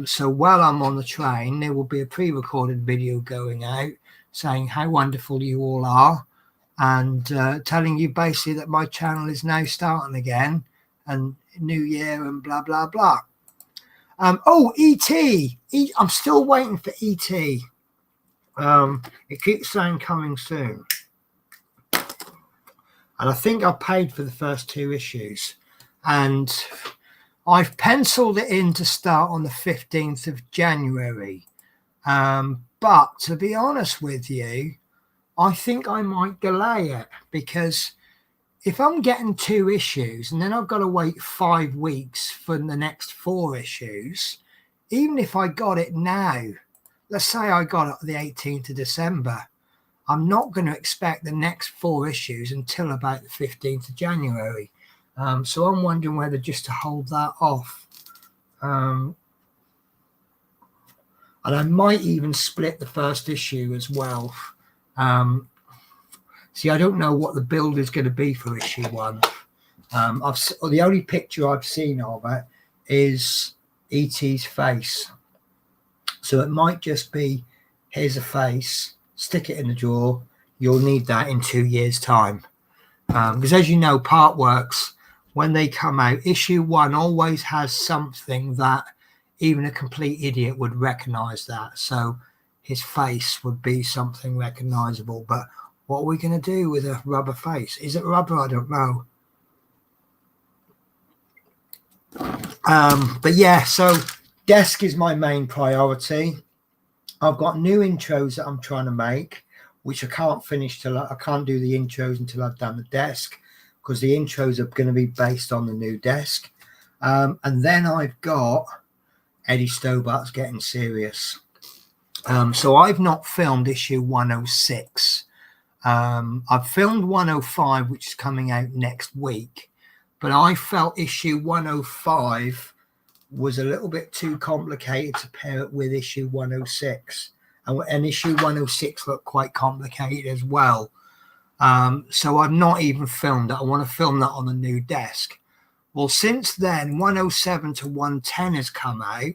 So while I'm on the train, there will be a pre-recorded video going out saying how wonderful you all are, and telling you basically that my channel is now starting again and new year and blah, blah, blah. E.T. I'm still waiting for E.T. It keeps saying coming soon. And I think I paid for the first 2 issues. And I've penciled it in to start on the 15th of January. But to be honest with you, I think I might delay it, because if I'm getting 2 issues and then I've got to wait 5 weeks for the next 4 issues, even if I got it now, let's say I got it the 18th of December, I'm not going to expect the next 4 issues until about the 15th of January. So I'm wondering whether just to hold that off. And I might even split the first issue as well. See, I don't know what the build is going to be for issue 1. The only picture I've seen of it is E.T.'s face. So it might just be, here's a face, stick it in the drawer. You'll need that in 2 years' time. Because as you know, Partworks, when they come out, issue 1 always has something that even a complete idiot would recognize that. So his face would be something recognizable. But what are we going to do with a rubber face? Is it rubber? I don't know. But yeah, so desk is my main priority. I've got new intros that I'm trying to make, which I can't finish till I can't do the intros until I've done the desk, because the intros are going to be based on the new desk. And then I've got Eddie Stobart's Getting Serious. So I've not filmed issue 106. I've filmed 105, which is coming out next week, but I felt issue 105 was a little bit too complicated to pair it with issue 106, and issue 106 looked quite complicated as well. So I've not even filmed it. I want to film that on the new desk. Well, since then, 107 to 110 has come out,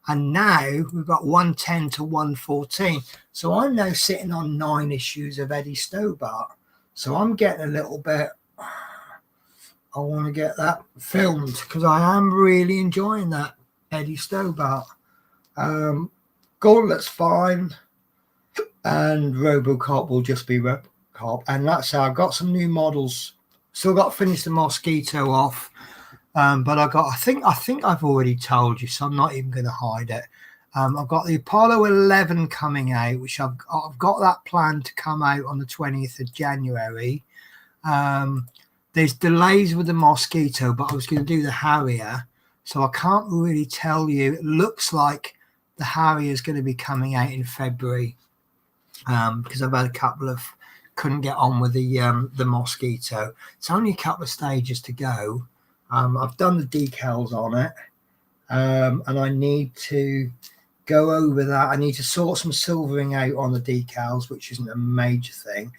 and now we've got 110 to 114. So I'm now sitting on 9 issues of Eddie Stobart. So I'm getting a little bit, I want to get that filmed, because I am really enjoying that Eddie Stobart. Gauntlet's fine, and RoboCop will just be RoboCop. And that's how I've got some new models. Still got to finish the Mosquito off. But I think I've already told you, so I'm not even going to hide it. I've got the Apollo 11 coming out, which I've got that planned to come out on the 20th of January. There's delays with the Mosquito, but I was going to do the Harrier, so I can't really tell you. It looks like the Harrier is going to be coming out in February, because I've had a couple of couldn't get on with the Mosquito. It's only a couple of stages to go. I've done the decals on it, and I need to go over that. I need to sort some silvering out on the decals, which isn't a major thing.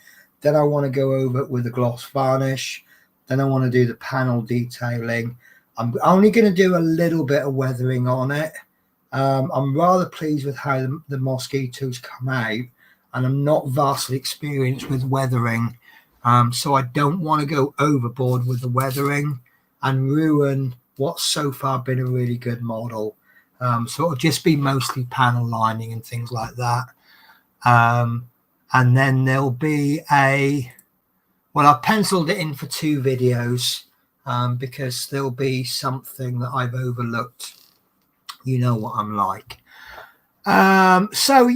Then I want to go over it with a gloss varnish. Then I want to do the panel detailing. I'm only going to do a little bit of weathering on it. I'm rather pleased with how the Mosquitoes come out, and I'm not vastly experienced with weathering. So I don't want to go overboard with the weathering and ruin what's so far been a really good model. So it'll just be mostly panel lining and things like that. And then there'll be I've penciled it in for 2 videos, because there'll be something that I've overlooked. You know what I'm like. So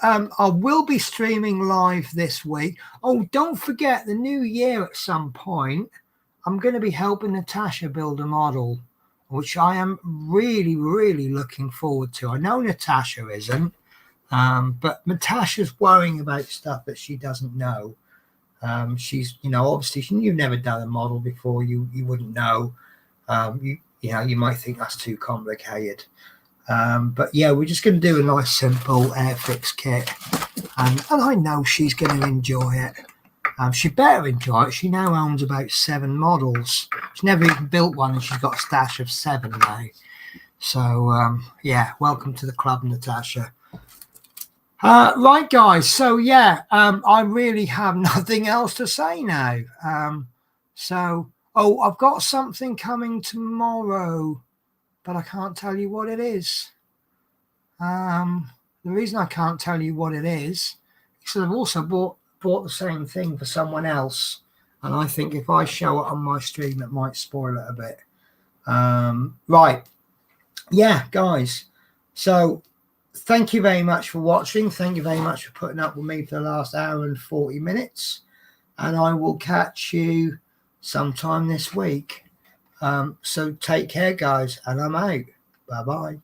I will be streaming live this week. Oh, don't forget the new year at some point. I'm going to be helping Natasha build a model, which I am really, really looking forward to. I know Natasha isn't, but Natasha's worrying about stuff that she doesn't know. She's, obviously you've never done a model before. You wouldn't know. You might think that's too complicated. But yeah, we're just going to do a nice simple Airfix kit, and I know she's going to enjoy it. She better enjoy it. She now owns about 7 models. She's never even built one, and she's got a stash of 7 now. So yeah, welcome to the club, Natasha. Right, guys. So yeah, I really have nothing else to say now. I've got something coming tomorrow, but I can't tell you what it is. The reason I can't tell you what it is because I've also bought the same thing for someone else, and I think if I show it on my stream, it might spoil it a bit. Right. Yeah, guys. So thank you very much for watching. Thank you very much for putting up with me for the last hour and 40 minutes. And I will catch you sometime this week. So take care, guys, and I'm out. Bye-bye.